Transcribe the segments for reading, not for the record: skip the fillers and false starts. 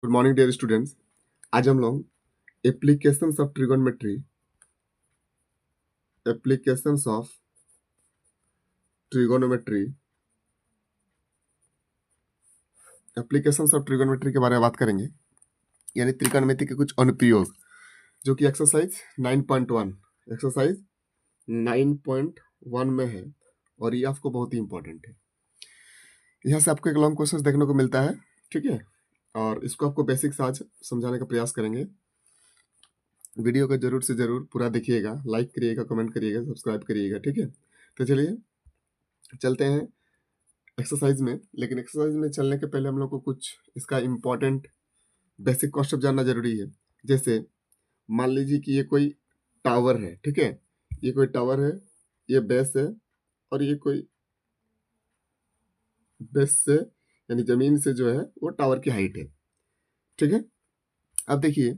Good morning dear students. आज हम लोग applications of trigonometry applications of trigonometry applications of trigonometry के बारे में बात करेंगे, यानी त्रिकोणमिति के कुछ अनुप्रयोग, जो कि एक्सरसाइज 9.1 में है और ये आपको बहुत ही इंपॉर्टेंट है। यहाँ से आपको एक लॉन्ग क्वेश्चन देखने को मिलता है, ठीक है, और इसको आपको बेसिक से आज समझाने का प्रयास करेंगे। वीडियो को जरूर से जरूर पूरा देखिएगा, लाइक करिएगा, कमेंट करिएगा, सब्सक्राइब करिएगा, ठीक है। तो चलिए चलते हैं एक्सरसाइज में। लेकिन एक्सरसाइज में चलने के पहले हम लोग को कुछ इसका इम्पोर्टेंट बेसिक कॉन्सेप्ट जानना जरूरी है। जैसे मान लीजिए कि ये कोई टावर है, ठीक है, ये कोई टावर है, ये बेस है, और ये कोई बेस से यानी जमीन से जो है वो टावर की हाइट है, ठीक है। अब देखिए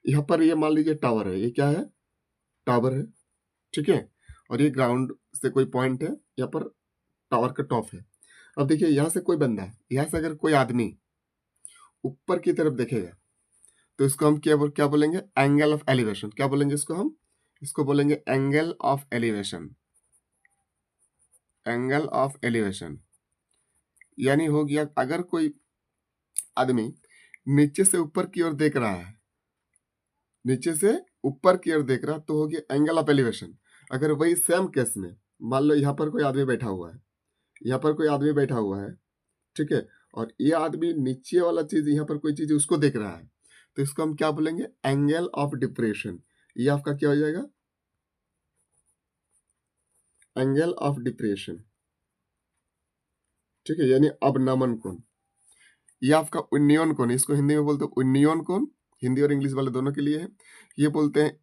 यहाँ पर ये मान लीजिए टावर है, ये क्या है, टावर है, ठीक है, और ये ग्राउंड से कोई पॉइंट है, यहाँ पर टावर का टॉप है। अब देखिए यहाँ से कोई बंदा है, यहाँ से अगर कोई आदमी ऊपर की तरफ देखेगा तो इसको हम क्या बोलेंगे, एंगल ऑफ एलिवेशन। क्या बोलेंगे इसको हम, इसको बोलेंगे angle of elevation. Angle of elevation यानी हो गया, अगर कोई आदमी नीचे से ऊपर की ओर देख रहा है, नीचे से ऊपर की ओर देख रहा तो हो गया एंगल ऑफ एलिवेशन। अगर वही सेम केस में मान लो यहाँ पर कोई आदमी बैठा हुआ है, यहाँ पर कोई आदमी बैठा हुआ है, ठीक है, और ये आदमी नीचे वाला चीज, यहाँ पर कोई चीज उसको देख रहा है, तो इसको हम क्या बोलेंगे, एंगल ऑफ डिप्रेशन। ये आपका क्या हो जाएगा, एंगल ऑफ डिप्रेशन, ठीक है, यानी अवनमन कोण। ये आपका उन्नयन कोण, इसको हिंदी में बोलते हैं उन्नयन कोण, हिंदी और इंग्लिश वाले दोनों के लिए है। ये बोलते हैं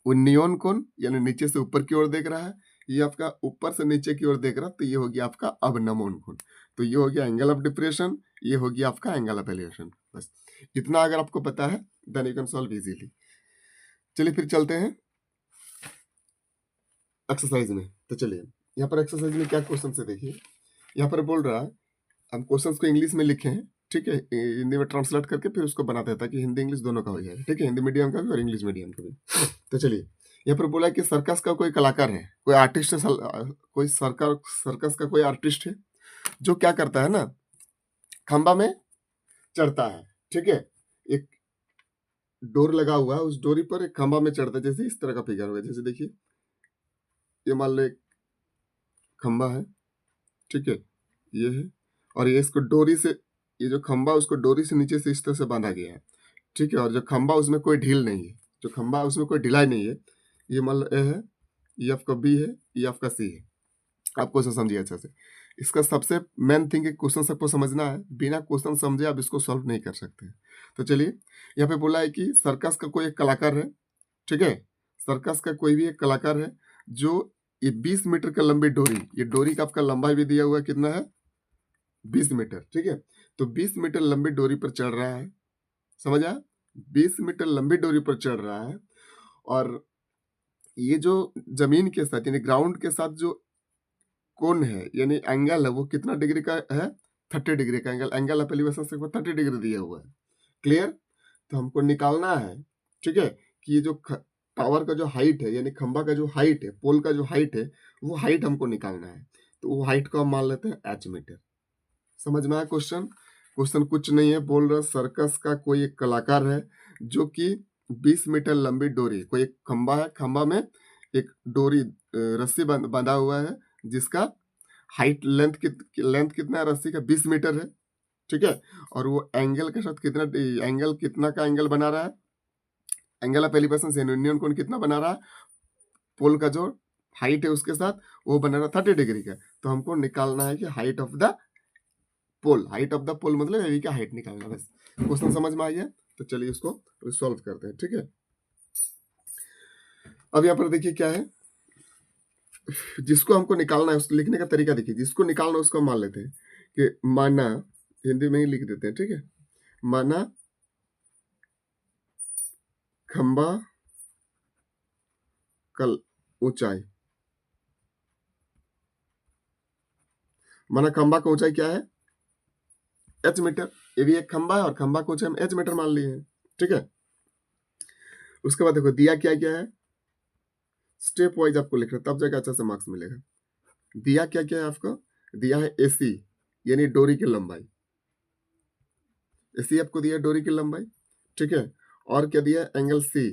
उन्नयन कोण, यानी नीचे से ऊपर की ओर देख रहा है। ये आपका ऊपर से नीचे की ओर देख रहा, तो ये हो गया आपका अवनमन कोण। तो ये हो गया एंगल ऑफ डिप्रेशन, ये हो गया आपका एंगल ऑफ एलिवेशन। बस इतना अगर आपको पता है then you can solve easily. चलिए फिर चलते हैं एक्सरसाइज में। तो चलिए यहाँ पर एक्सरसाइज में क्या क्वेश्चन है देखिए। यहाँ पर बोल रहा है, हम क्वेश्चन को इंग्लिश में लिखे हैं, ठीक है, हिंदी में ट्रांसलेट करके फिर उसको बनाते हैं ताकि हिंदी इंग्लिश दोनों का हो जाए, ठीक है, हिंदी मीडियम का भी और इंग्लिश मीडियम का भी। तो चलिए यहाँ पर बोला है कि सर्कस का कोई कलाकार है, कोई आर्टिस्ट है, कोई सर्कस का कोई आर्टिस्ट है जो क्या करता है ना, खंबा में चढ़ता है, ठीक है, एक डोर लगा हुआ है, उस डोरी पर एक खंबा में चढ़ता है, जैसे इस तरह का फिगर होगा। जैसे देखिए ये मान लो एक खंबा है, ठीक है, ये है, और ये इसको डोरी से, ये जो खंबा उसको डोरी से नीचे से इस तरह से बांधा गया है, ठीक है, और जो खंबा उसमें कोई ढील नहीं है, जो खंबा उसमें कोई ढिलाई नहीं है। ये मान लो ए है, ये आपका बी है, ये आपका सी है। आप क्वेश्चन समझिए अच्छा से। इसका सबसे मेन थिंग है, क्वेश्चन सबको समझना है, बिना क्वेश्चन समझे आप इसको सॉल्व नहीं कर सकते। तो चलिए यहाँ पे बोला है कि सर्कस का कोई एक कलाकार है, ठीक है, सर्कस का कोई भी एक कलाकार है जो ये 20 मीटर का लंबी डोरी, ये डोरी का आपका लंबाई भी दिया हुआ है कितना है, 20 मीटर, ठीक है। तो 20 मीटर लंबी डोरी पर चढ़ रहा है, समझ आया, 20 मीटर लंबी डोरी पर चढ़ रहा है, और ये जो जमीन के साथ यानी ग्राउंड के साथ जो कोण है यानी एंगल है वो कितना डिग्री का है, 30 डिग्री का एंगल। एंगल ऑफ एलिवेशन से 30 डिग्री दिया हुआ है, क्लियर। तो हमको निकालना है, ठीक है, कि ये जो टावर का जो हाइट है यानी खंबा का जो हाइट है, पोल का जो हाइट है, वो हाइट हमको निकालना है। तो वो हाइट को हम मान लेते हैं h मीटर। समझ में आया क्वेश्चन। क्वेश्चन कुछ नहीं है, बोल रहा सर्कस का कोई एक कलाकार है जो कि 20 मीटर लंबी डोरी, कोई एक खंबा है, खंबा में एक डोरी रस्सी बंधा हुआ है जिसका हाइट लेंथ कितना है रस्सी का, 20 मीटर है, ठीक है, और वो एंगल के साथ कितना एंगल, कितना का एंगल बना रहा है, एंगल ऑफ एलिवेशन से यूनियन कोण कितना बना रहा है, पोल का जो हाइट है उसके साथ वो बना रहा 30 डिग्री का। तो हमको निकालना है कि height of the pole, height of the pole मतलब एवी का हाइट निकालना। बस क्वेश्चन समझ में आ गया। तो चलिए इसको सॉल्व करते हैं, ठीक है। अब यहाँ पर देखिए क्या है, जिसको हमको निकालना है उसको लिखने का तरीका देखिए, जिसको निकालना है उसको मान लेते हैं कि माना, हिंदी में ही लिख देते हैं, ठीक है, माना खंबा कल ऊंचाई, माना खंबा का ऊंचाई क्या है, h मीटर, ए भी एक खंबा है और खंबा को हम एच मीटर मान लिए हैं, ठीक है। उसके बाद देखो दिया क्या क्या है, स्टेप वाइज आपको लिख रहा है, तब जाकर अच्छा से मार्क्स मिलेगा। दिया क्या क्या है आपको, दिया है एसी यानी डोरी की लंबाई, एसी आपको दिया है डोरी की लंबाई, ठीक है। और क्या दिया है, एंगल सी,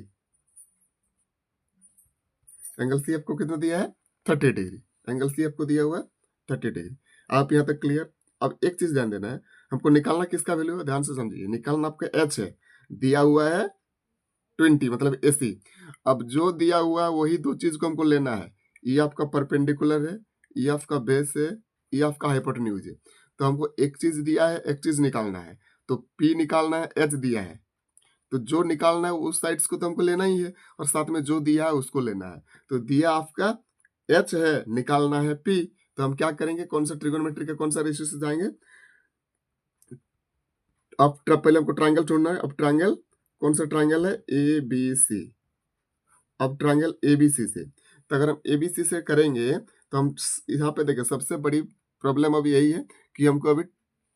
एंगल सी आपको कितना दिया है 30 डिग्री, एंगल सी आपको दिया हुआ है 30 डिग्री। आप यहाँ तक क्लियर। अब एक चीज ध्यान देना है, हमको निकालना किसका वैल्यू है, ध्यान से समझिए, निकालना आपका एच है, दिया हुआ है 20 मतलब एसी। अब जो दिया हुआ है वही दो चीज को हमको लेना है, ये आपका परपेंडिकुलर है, ये आपका बेस है, ये आपका हाइपोटेन्यूज है। तो हमको एक चीज दिया है, एक चीज निकालना है, तो पी निकालना है, एच दिया है, तो जो निकालना है उस साइड्स को तो हमको लेना ही है, और साथ में जो दिया है उसको लेना है। तो दिया आपका एच है, निकालना है पी, तो हम क्या करेंगे, कौन सा ट्रिगोनोमेट्री का कौन सा रेशियो से जाएंगे, अब पहले हमको ट्रायंगल ढूंढना है। अब ट्रायंगल कौन सा ट्रायंगल है, ए बी सी। अब ट्रायंगल ए बी सी से, तो अगर हम ए बी सी से करेंगे तो हम यहाँ पे देखें, सबसे बड़ी प्रॉब्लम अभी यही है कि हमको अभी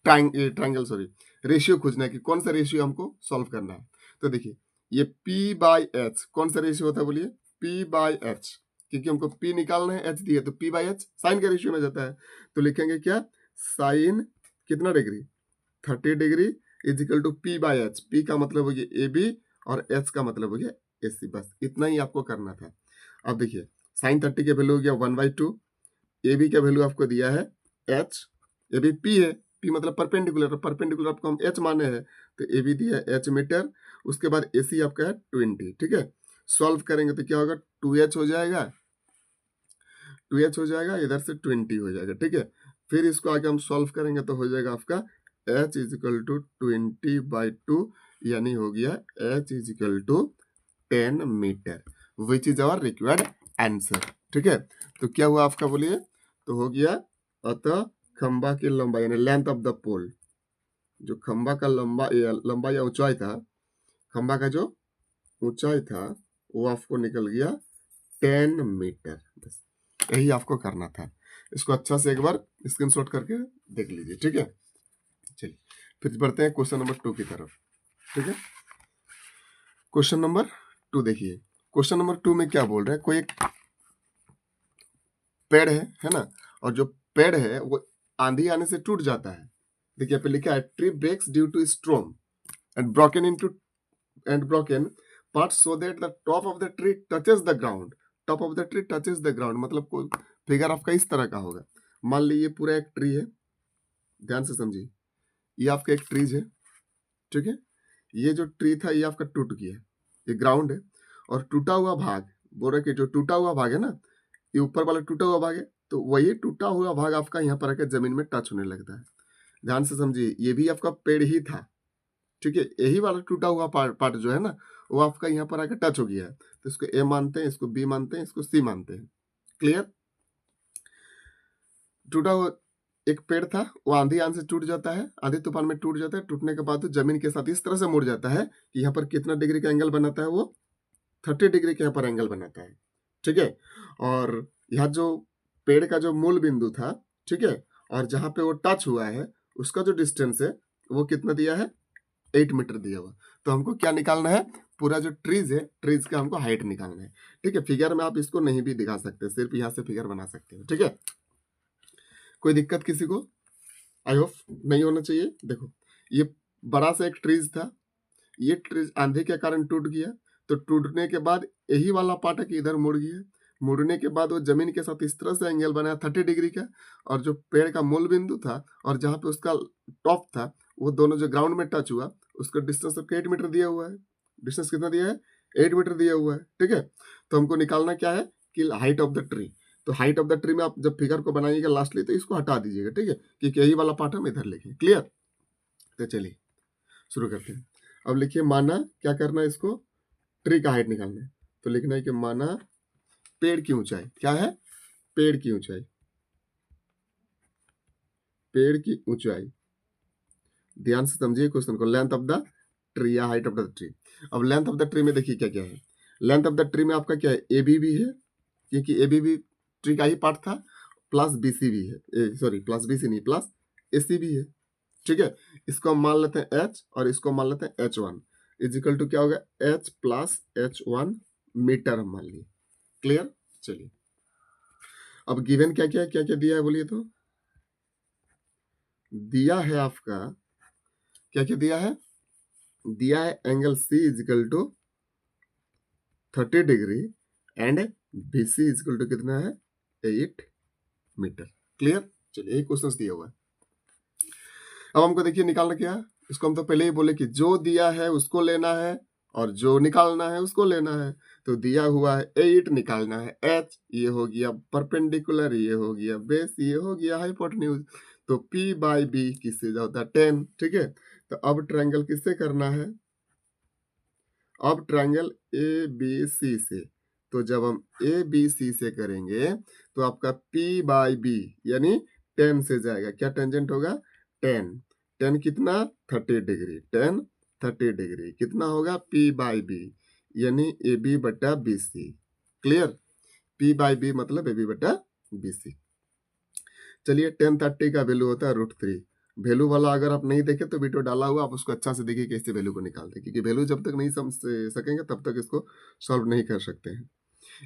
ट्रायंगल सॉरी रेशियो खोजना है कि कौन सा रेशियो हमको सॉल्व करना है। तो देखिए ये P बाई एच कौन सा रेशियो होता है, बोलिए P बाई एच, क्योंकि हमको P निकालना है, H दिया तो P बाई एच साइन का रेशियो में जाता है। तो लिखेंगे क्या, साइन कितना degree 30 degree is equal to P by H, P का मतलब हो गया ए बी और H का मतलब हो गया ए सी, बस इतना ही आपको करना था। अब देखिए साइन 30 के वैल्यू हो गया 1/2, ए बी का वैल्यू आपको दिया है एच, ए बी पी है, पी मतलब परपेंडिकुलर, परपेंडिकुलर आपको हम एच माने हैं, तो ए बी दिया है एच मीटर। उसके बाद ए सी आपका है 20, ठीक है। सॉल्व करेंगे तो क्या होगा, 2h हो जाएगा, 2h हो जाएगा, इधर से 20 हो जाएगा, ठीक है। फिर इसको आगे हम सॉल्व करेंगे तो हो जाएगा आपका h इज इक्वल टू 20/2, यानी हो गया h is equal to 10 metre, which is our required answer, ठीक है। तो क्या हुआ आपका, बोलिए, तो हो गया, अतः खंबा की लंबाई यानी लेंथ ऑफ द पोल, जो खंबा का लंबा या ऊंचाई था, खंबा का जो ऊंचाई था वो आपको निकल गया 10 मीटर, बस यही आपको करना था। इसको अच्छा से एक बार स्क्रीनशॉट करके देख लीजिए, ठीक है। चलिए फिर बढ़ते हैं क्वेश्चन नंबर 2 की तरफ, ठीक है। क्वेश्चन नंबर 2 देखिए, क्वेश्चन नंबर 2 में क्या बोल रहे हैं, कोई एक पेड़ है ना, और जो पेड़ है वो आंधी आने से टूट जाता है। देखिए यहाँ पे लिखा है tree breaks due to storm and broken part so that the top of the tree touches the ground, top of the tree touches the ground मतलब कोई फिगर आपका इस तरह का होगा। मान लीजिए पूरा एक ट्री है, ध्यान से समझिए, ये आपका एक ट्रीज है, ठीक है। ये जो ट्री था ये आपका टूट गया, ये ग्राउंड है, और टूटा हुआ भाग, बोल रहे कि जो टूटा हुआ भाग है ना, ये ऊपर वाला टूटा हुआ भाग है, तो वही टूटा हुआ भाग आपका यहाँ पर आकर जमीन में टच होने लगता है। ध्यान से समझिए, ये भी आपका पेड़ ही था, ठीक है। यही वाला टूटा हुआ पार्ट जो है ना, वो आपका यहाँ पर आकर टच हो गया है, तो इसको ए मानते हैं, इसको बी मानते हैं, इसको सी मानते हैं, क्लियर। टूटा हुआ एक पेड़ था, वो आंधी आने से टूट जाता है, आंधी तूफान में टूट जाता है, टूटने के बाद तो जमीन के साथ इस तरह से मुड़ जाता है कि यहाँ पर कितना डिग्री का एंगल बनाता है, वो 30 डिग्री के यहाँ पर एंगल बनाता है, ठीक है। और यहाँ जो पेड़ का जो मूल बिंदु था, ठीक है, और जहां पे वो टच हुआ है उसका जो डिस्टेंस है वो कितना दिया है, 8 मीटर दिया हुआ। तो हमको क्या निकालना है, पूरा जो ट्रीज है, ट्रीज का हमको हाइट निकालना है, ठीक है। फिगर में आप इसको नहीं भी दिखा सकते, सिर्फ यहाँ से फिगर बना सकते हो, ठीक है। कोई दिक्कत किसी को, आई होप नहीं होना चाहिए। देखो ये बड़ा सा एक ट्रीज था, ये ट्रीज आंधी के कारण टूट गया, तो टूटने के बाद यही वाला पार्ट है कि इधर मुड़ गया, मुड़ने के बाद वो जमीन के साथ इस तरह से एंगल बनाया 30 डिग्री का, और जो पेड़ का मूल बिंदु था और जहाँ पे उसका टॉप था, वो दोनों जो ग्राउंड में टच हुआ, उसका डिस्टेंस आपको 8 मीटर दिया हुआ है। डिस्टेंस कितना दिया है, 8 मीटर दिया हुआ है, ठीक है। तो हमको निकालना क्या है कि हाइट ऑफ द ट्री, तो हाइट ऑफ द ट्री में आप जब फिगर को बनाइएगा लास्टली तो इसको हटा दीजिएगा, ठीक है, क्योंकि यही वाला पार्ट हम इधर लिखें, क्लियर। तो चलिए शुरू करते हैं। अब लिखिए, माना क्या करना है, इसको ट्री का हाइट निकालना है, तो लिखना है कि माना पेड़ की ऊंचाई क्या है, पेड़ की ऊंचाई, पेड़ की ऊंचाई, ध्यान से समझिए क्वेश्चन को, लेंथ ऑफ द ट्री या हाइट ऑफ द ट्री। अब लेंथ ऑफ द ट्री में देखिए क्या क्या है, लेंथ ऑफ द ट्री में आपका क्या है, ए बी भी है, क्योंकि ए बी भी ट्री का ही पार्ट था, प्लस बी सी भी है, सॉरी प्लस बी सी नहीं, प्लस ए सी भी है, ठीक है। इसको हम मान लेते हैं h और इसको मान लेते हैं h1 इजिकल टू क्या होगा h प्लस h1 मीटर हम मान लिए। क्लियर। चलिए अब गिवन क्या क्या दिया है बोलिए तो। दिया है आपका क्या दिया है, दिया है angle C is equal to 30 degree and BC is equal to कितना है 8 मीटर। क्लियर। चलिए यही क्वेश्चन दिया हुआ है। अब हमको देखिए निकालना क्या है, इसको हम तो पहले ही बोले कि जो दिया है उसको लेना है और जो निकालना है उसको लेना है। तो दिया हुआ है 8, निकालना है h, ये हो गया परपेंडिकुलर, ये हो गया बेस, ये हो गया हाइपोटेन्यूज। तो P बाई B किससे होता है 10। ठीक है। तो अब ट्रायंगल किससे करना है, अब ट्रायंगल ABC से। तो जब हम ABC से करेंगे तो आपका P बाई B यानी 10 से जाएगा, क्या टेंजेंट होगा 10, 10 कितना 30 डिग्री, 10 30 डिग्री कितना होगा P बाई B यानी AB बटा BC। Clear. P by B मतलब AB बटा BC। चलिए 10 30 का वैल्यू होता है √3। वैल्यू वाला अगर आप नहीं देखे तो वीडियो डाला हुआ, आप उसको अच्छा से देखिए कैसे वैल्यू को निकालते हैं, क्योंकि वैल्यू जब तक नहीं समझ सकेंगे तब तक इसको सॉल्व नहीं कर सकते हैं।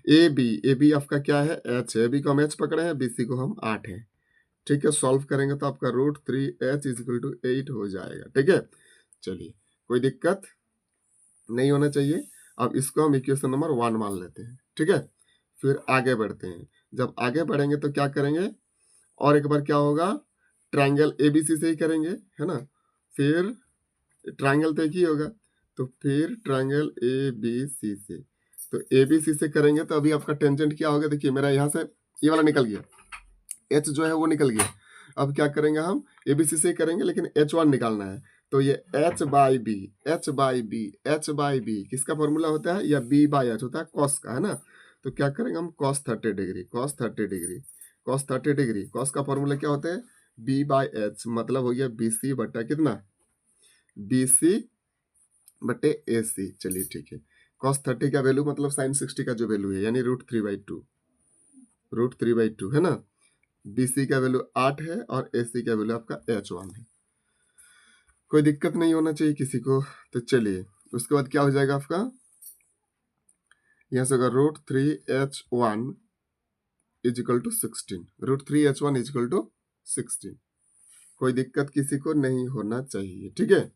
ए बी आपका क्या है h है, बी को हम h पकड़े हैं, BC को हम 8 है। ठीक है। सॉल्व करेंगे तो आपका √3h इजिकल टू 8 हो जाएगा। ठीक है। चलिए कोई दिक्कत नहीं होना चाहिए। अब इसको हम इक्वेशन नंबर 1 मान लेते हैं। ठीक है। फिर आगे बढ़ते हैं। जब आगे बढ़ेंगे तो क्या करेंगे, और एक बार क्या होगा ट्रायंगल ABC से ही करेंगे, है ना। फिर ट्रायंगल तो एक ही होगा, तो फिर ट्रायंगल ABC से। तो ABC से करेंगे तो अभी आपका टेंजेंट क्या होगा, देखिए मेरा यहाँ से ये वाला निकल गया, H जो है वो निकल गया। अब क्या करेंगे हम ABC से करेंगे लेकिन H1 निकालना है। तो ये H by B, H by B, H by B किसका फॉर्मूला होता है, या B बाई H होता है कॉस का, है ना। तो क्या करेंगे हम cos 30 degree, cos 30 degree, cos 30 degree, cos का फॉर्मूला क्या होता है B बाई H, मतलब हो गया BC बटा कितना BC बटे AC। चलिए ठीक है। cos 30 का वैल्यू मतलब sin 60 का जो वैल्यू है यानी √3/2, √3/2 है ना। BC का वैल्यू 8 है और AC का वैल्यू आपका H1 है। कोई दिक्कत नहीं होना चाहिए किसी को। तो चलिए उसके बाद क्या हो जाएगा आपका, यहाँ से होगा √3h1 is equal to 16, √3h1 is equal to 16। कोई दिक्कत किसी को नहीं होना चाहिए। ठीक है।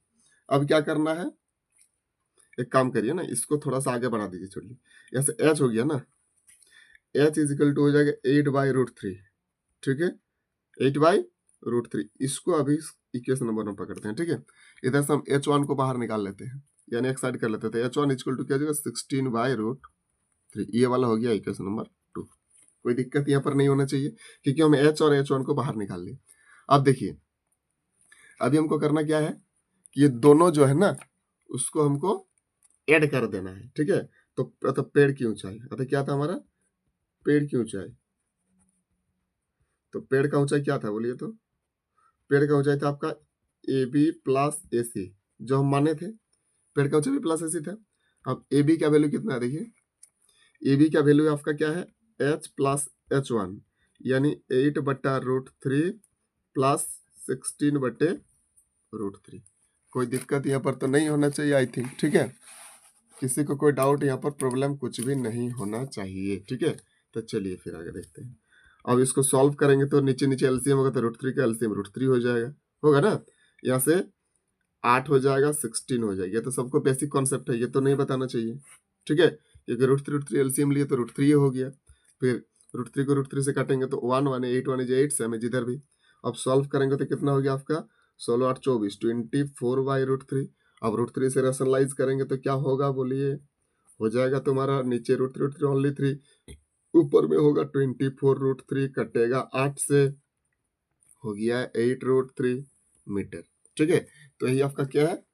अब क्या करना है, एक काम करिए ना, इसको थोड़ा सा आगे बढ़ा दीजिए, छोड़िए। यहाँ से h हो गया ना, h इजिकल टू हो जाएगा 8/√3। ठीक है। 8/√3, इसको अभी इक्वेशन नंबर 1 पकड़ते हैं। ठीक है। इधर से हम h1 को बाहर निकाल लेते हैं, यानी एक साइड कर लेते थे। h1 इक्वल टू क्या हो जाएगा 16/√3, ये वाला हो गया इक्वेशन नंबर 2। कोई दिक्कत यहाँ पर नहीं होना चाहिए क्योंकि हम h और h1 को बाहर निकाल लिए। अब देखिए अभी हमको करना क्या है कि ये दोनों जो है ना उसको हमको ऐड कर देना है। ठीक है। तो पेड़ की ऊंचाई, अतः क्या था हमारा पेड़ की ऊंचाई, तो पेड़ का ऊंचाई क्या था बोलिए तो, पेड़ का ऊंचाई था आपका AB प्लस AC, जो हम माने थे पेड़ का ऊंचाई भी प्लस AC था। अब AB का वैल्यू कितना है देखिए, AB का वैल्यू आपका क्या है H प्लस H1 यानी 8/√3 प्लस 16/√3। कोई दिक्कत यहाँ पर तो नहीं होना चाहिए आई थिंक। ठीक है। किसी को कोई डाउट यहाँ पर प्रॉब्लम कुछ भी नहीं होना चाहिए। ठीक है। तो चलिए फिर आगे देखते हैं। अब इसको सॉल्व करेंगे तो नीचे नीचे एलसीएम होगा, तो √3 का एलसीएम √3 हो जाएगा, होगा ना। यहाँ से 8 हो जाएगा 16 हो जाएगा। तो सबको बेसिक कॉन्सेप्ट है, ये तो नहीं बताना चाहिए। ठीक है। क्योंकि √3 एलसीएम लिए तो √3 हो गया। फिर √3 को √3 से काटेंगे तो 1 1 8 1 8 से हमें जिधर भी। अब सॉल्व करेंगे तो कितना हो गया आपका 16 8 24 24/√3। अब √3 से रेशनलाइज करेंगे तो क्या होगा बोलिए, हो जाएगा तुम्हारा नीचे √3 ओनली 3, ऊपर में होगा 24/√3, कटेगा 8 से, हो गया 8/√3 मीटर। ठीक है। तो यही आपका क्या है,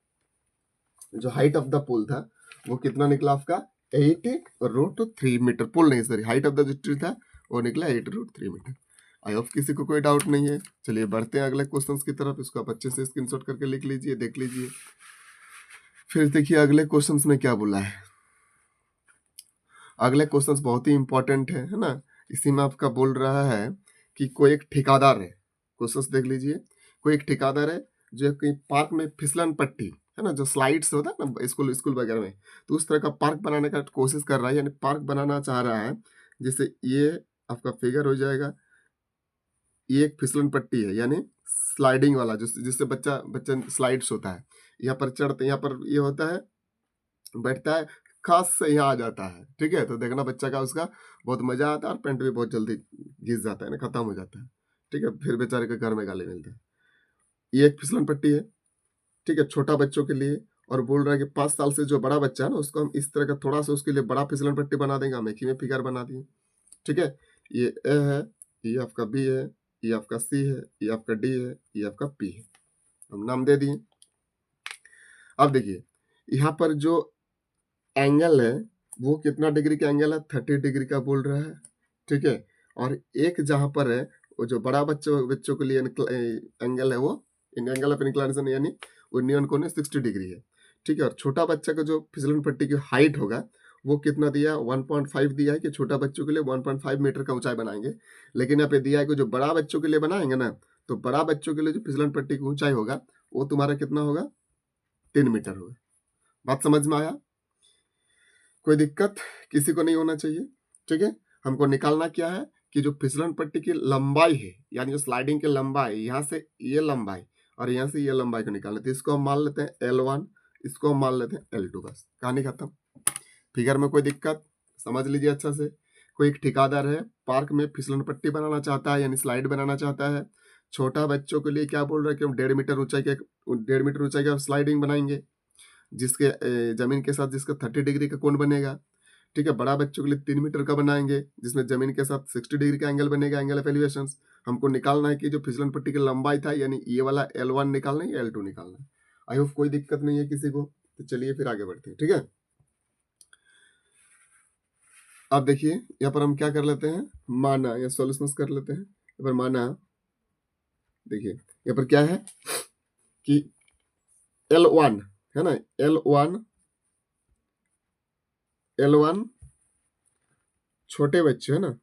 जो हाइट ऑफ द पुल था वो कितना निकला आपका 8/√3 मीटर। पुल नहीं सॉरी, हाइट ऑफ द जो ट्री था वो निकला 8/√3 मीटर। आई होप किसी को कोई डाउट नहीं है। चलिए बढ़ते हैं अगले क्वेश्चंस की तरफ। इसको आप अच्छे से स्क्रीनशॉट करके लिख लीजिए, देख लीजिए। फिर देखिए अगले क्वेश्चंस में क्या बोला है। अगले क्वेश्चंस बहुत ही इंपॉर्टेंट है ना। इसी में आपका बोल रहा है कि कोई एक ठेकेदार है, क्वेश्चंस देख लीजिए। कोई एक ठेकेदार है जो कहीं पार्क में फिसलन पट्टी है ना, जो स्लाइड्स होता है ना स्कूल स्कूल वगैरह में, तो उस तरह का पार्क बनाने का कोशिश कर रहा है, यानी पार्क बनाना चाह रहा है। जैसे ये आपका फिगर हो जाएगा, ये एक फिसलन पट्टी है, यानी स्लाइडिंग वाला, जिससे बच्चा बच्चा स्लाइड्स होता है, यहाँ पर चढ़ते, यहाँ पर ये होता है, बैठता है, खास से यहाँ आ जाता है, ठीक है। तो देखना बच्चा का उसका बहुत मजा आता है, और पेंट भी बहुत जल्दी घिस जाता है ना, खत्म हो जाता है, ठीक है। फिर बेचारे के घर में गाली मिलता है। ये एक फिसलन पट्टी है, ठीक है, छोटा बच्चों के लिए। और बोल रहा है कि 5 साल से जो बड़ा बच्चा है ना, उसको हम इस तरह का थोड़ा सा उसके लिए बड़ा फिसलन पट्टी बना देंगे, हम एक ही में फिगर बना दिए, ठीक है। ये ए है, ये आपका बी है, ये आपका सी है, ये आपका डी है, ये आपका पी है, हम नाम दे दिए। अब देखिए यहाँ पर जो एंगल है वो कितना डिग्री का एंगल है, 30 डिग्री का बोल रहा है, ठीक है। और एक जहां पर है, वो जो बड़ा बच्चों बच्चों के लिए एंगल है, वो इन एंगल ऑफ इंक्लिनेशन यानी यूनियन कोण 60 डिग्री है, ठीक है। और छोटा बच्चा का जो फिसलन पट्टी की हाइट होगा वो कितना दिया, 1.5 दिया है कि छोटा बच्चों के लिए 1.5 मीटर का ऊंचाई बनाएंगे। लेकिन यहाँ पे दिया है कि जो बड़ा बच्चों के लिए बनाएंगे ना, तो बड़ा बच्चों के लिए जो फिसलन पट्टी की ऊंचाई होगा वो तुम्हारा कितना होगा, 3 मीटर होगा। बात समझ में आया? कोई दिक्कत किसी को नहीं होना चाहिए, ठीक है। हमको निकालना क्या है कि जो फिसलन पट्टी की लंबाई है, यानी जो स्लाइडिंग की लंबाई, यहाँ से ये लंबाई और यहाँ से ये लंबाई को निकालना, तो इसको हम मान लेते हैं L1, इसको हम मान लेते हैं L2, बस कहानी खत्म। फिगर में कोई दिक्कत, समझ लीजिए अच्छा से। कोई एक ठेकेदार है, पार्क में फिसलन पट्टी बनाना चाहता है, यानी स्लाइड बनाना चाहता है। छोटा बच्चों के लिए क्या बोल रहा है कि हम 1.5 मीटर ऊंचाई के 1.5 मीटर ऊंचाई का स्लाइडिंग बनाएंगे, जिसके जमीन के साथ जिसका 30 डिग्री का कोण बनेगा, ठीक है। बड़ा बच्चों के लिए 3 मीटर का बनाएंगे, जिसमें जमीन के साथ 60 डिग्री का एंगल बनेगा, एंगल ऑफ एलिवेशन। हमको निकालना है कि जो फिसलन पट्टी की लंबाई था, यानी ये वाला L1 निकालना है या L2 निकालना है। आई होप कोई दिक्कत नहीं है किसी को। तो चलिए फिर आगे बढ़ते हैं, ठीक है। अब देखिए यहाँ पर हम क्या कर लेते हैं, माना या सॉल्यूशंस कर लेते हैं। यहाँ पर माना, देखिए यहाँ पर क्या है कि L1 है ना, L1 छोटे बच्चे है ना,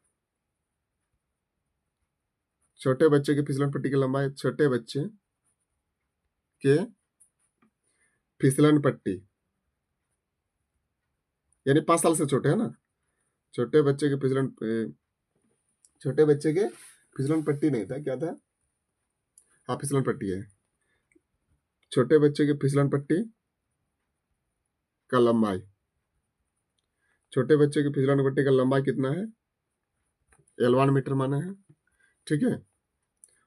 छोटे बच्चे की फिसलन पट्टी की लंबाई, छोटे बच्चे के फिसलन पट्टी, यानी 5 साल से छोटे है ना, छोटे बच्चे के छोटे बच्चे के फिसलन पट्टी नहीं था, क्या था, हाँ फिसलन पट्टी है। छोटे बच्चे के फिसलन पट्टी का लंबाई, छोटे बच्चे की फिसलन पट्टी का लंबाई कितना है, L1 मीटर माना है, ठीक है।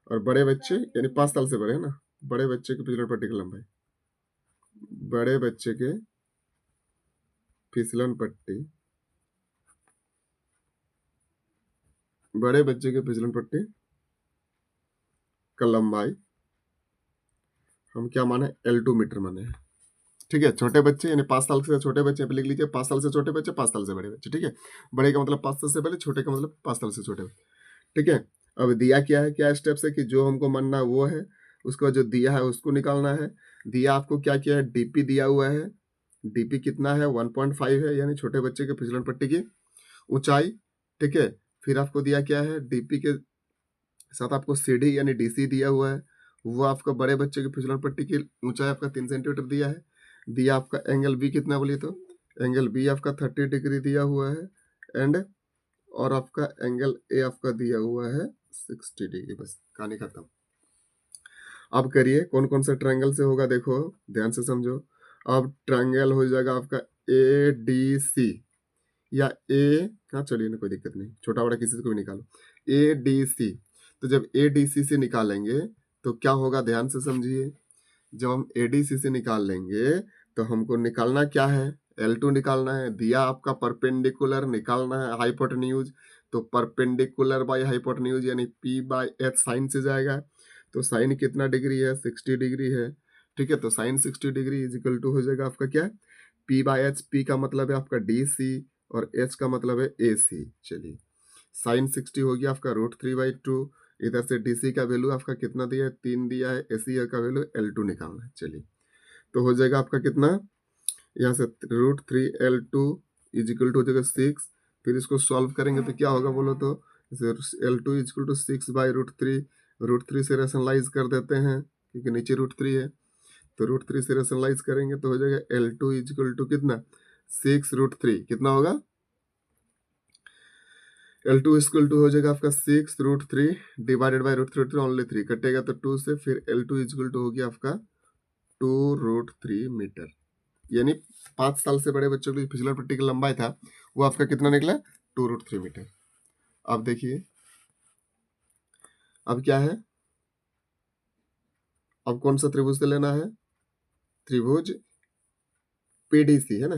और बड़े बच्चे यानी 5 साल से बड़े है ना, बड़े बच्चे की फिसलन पट्टी की लंबाई, बड़े बच्चे के फिसलन पट्टी, बड़े बच्चे के फिसलन पट्टी का लंबाई हम क्या माने, L2 मीटर माने हैं, ठीक है। छोटे बच्चे यानी 5 साल से छोटे बच्चे पे लिख लीजिए, 5 साल से छोटे बच्चे, 5 साल से बड़े बच्चे, ठीक है। बड़े का मतलब 5 साल से बड़े, छोटे का मतलब 5 साल से छोटे, ठीक है। अब दिया क्या है, क्या स्टेप्स है कि जो हमको मानना है वो है, उसको जो दिया है उसको निकालना है। दिया आपको क्या किया है, डीपी दिया हुआ है, डीपी कितना है 1.5 है, यानी छोटे बच्चे के फिसलन पट्टी की ऊंचाई, ठीक है। फिर आपको दिया क्या है, डीपी के साथ आपको सीडी यानी डीसी दिया हुआ है, वो आपका बड़े बच्चे के फिसलन पट्टी की ऊंचाई आपका 3 सेंटीमीटर दिया है। दिया आपका एंगल बी कितना बोलिए तो, एंगल बी आपका 30 डिग्री दिया हुआ है, एंड और आपका एंगल ए आपका दिया हुआ है 60 डिग्री, बस कहानी खत्म। अब करिए कौन कौन सा ट्रायंगल से होगा, देखो ध्यान से समझो। अब ट्रायंगल हो जाएगा आपका ADC या ए, हाँ चलिए ना कोई दिक्कत नहीं, छोटा बड़ा किसी से कोई निकालो, ADC। तो जब ADC से निकालेंगे तो क्या होगा, ध्यान से समझिए। जब हम ADC से निकाल लेंगे तो हमको निकालना क्या है, L2 निकालना है। दिया आपका परपेंडिकुलर निकालना है हाइपोटेन्यूज, तो परपेंडिकुलर बाय हाइपोटेन्यूज यानी P/H साइन से जाएगा। तो साइन कितना डिग्री है, 60 डिग्री है, ठीक है। तो sine 60 degree is equal to हो जाएगा आपका क्या, P/H। P का मतलब है आपका DC और H का मतलब है AC। चलिए साइन 60 हो गया आपका √3/2। इधर से DC का वैल्यू आपका कितना दिया है, 3 दिया है। AC का वैल्यू L2 निकालना है। चलिए तो हो जाएगा आपका कितना, यहाँ से √3L2 इज इक्वल टू हो जाएगा 6। फिर इसको सॉल्व करेंगे तो क्या होगा बोलो तो, L2 इज इक्वल टू 6/√3, √3 से रेशनलाइज कर देते हैं क्योंकि नीचे √3 है। तो √3 से रेशनलाइज करेंगे तो हो जाएगा L2 इक्वल टू कितना 6√3 कितना होगा L2 इक्वल टू हो जाएगा आपका 6√3 डिवाइडेड बाई √3 ओनली 3 कटेगा तो 2 से, फिर L2 इक्वल टू हो गया आपका 2√3 मीटर। यानी 5 साल से बड़े बच्चों के लिए फिसलन पट्टी का लंबाई था वो आपका कितना निकला 2√3 मीटर। अब देखिए अब क्या है, अब कौन सा त्रिभुज से लेना है, त्रिभुज PDC है ना,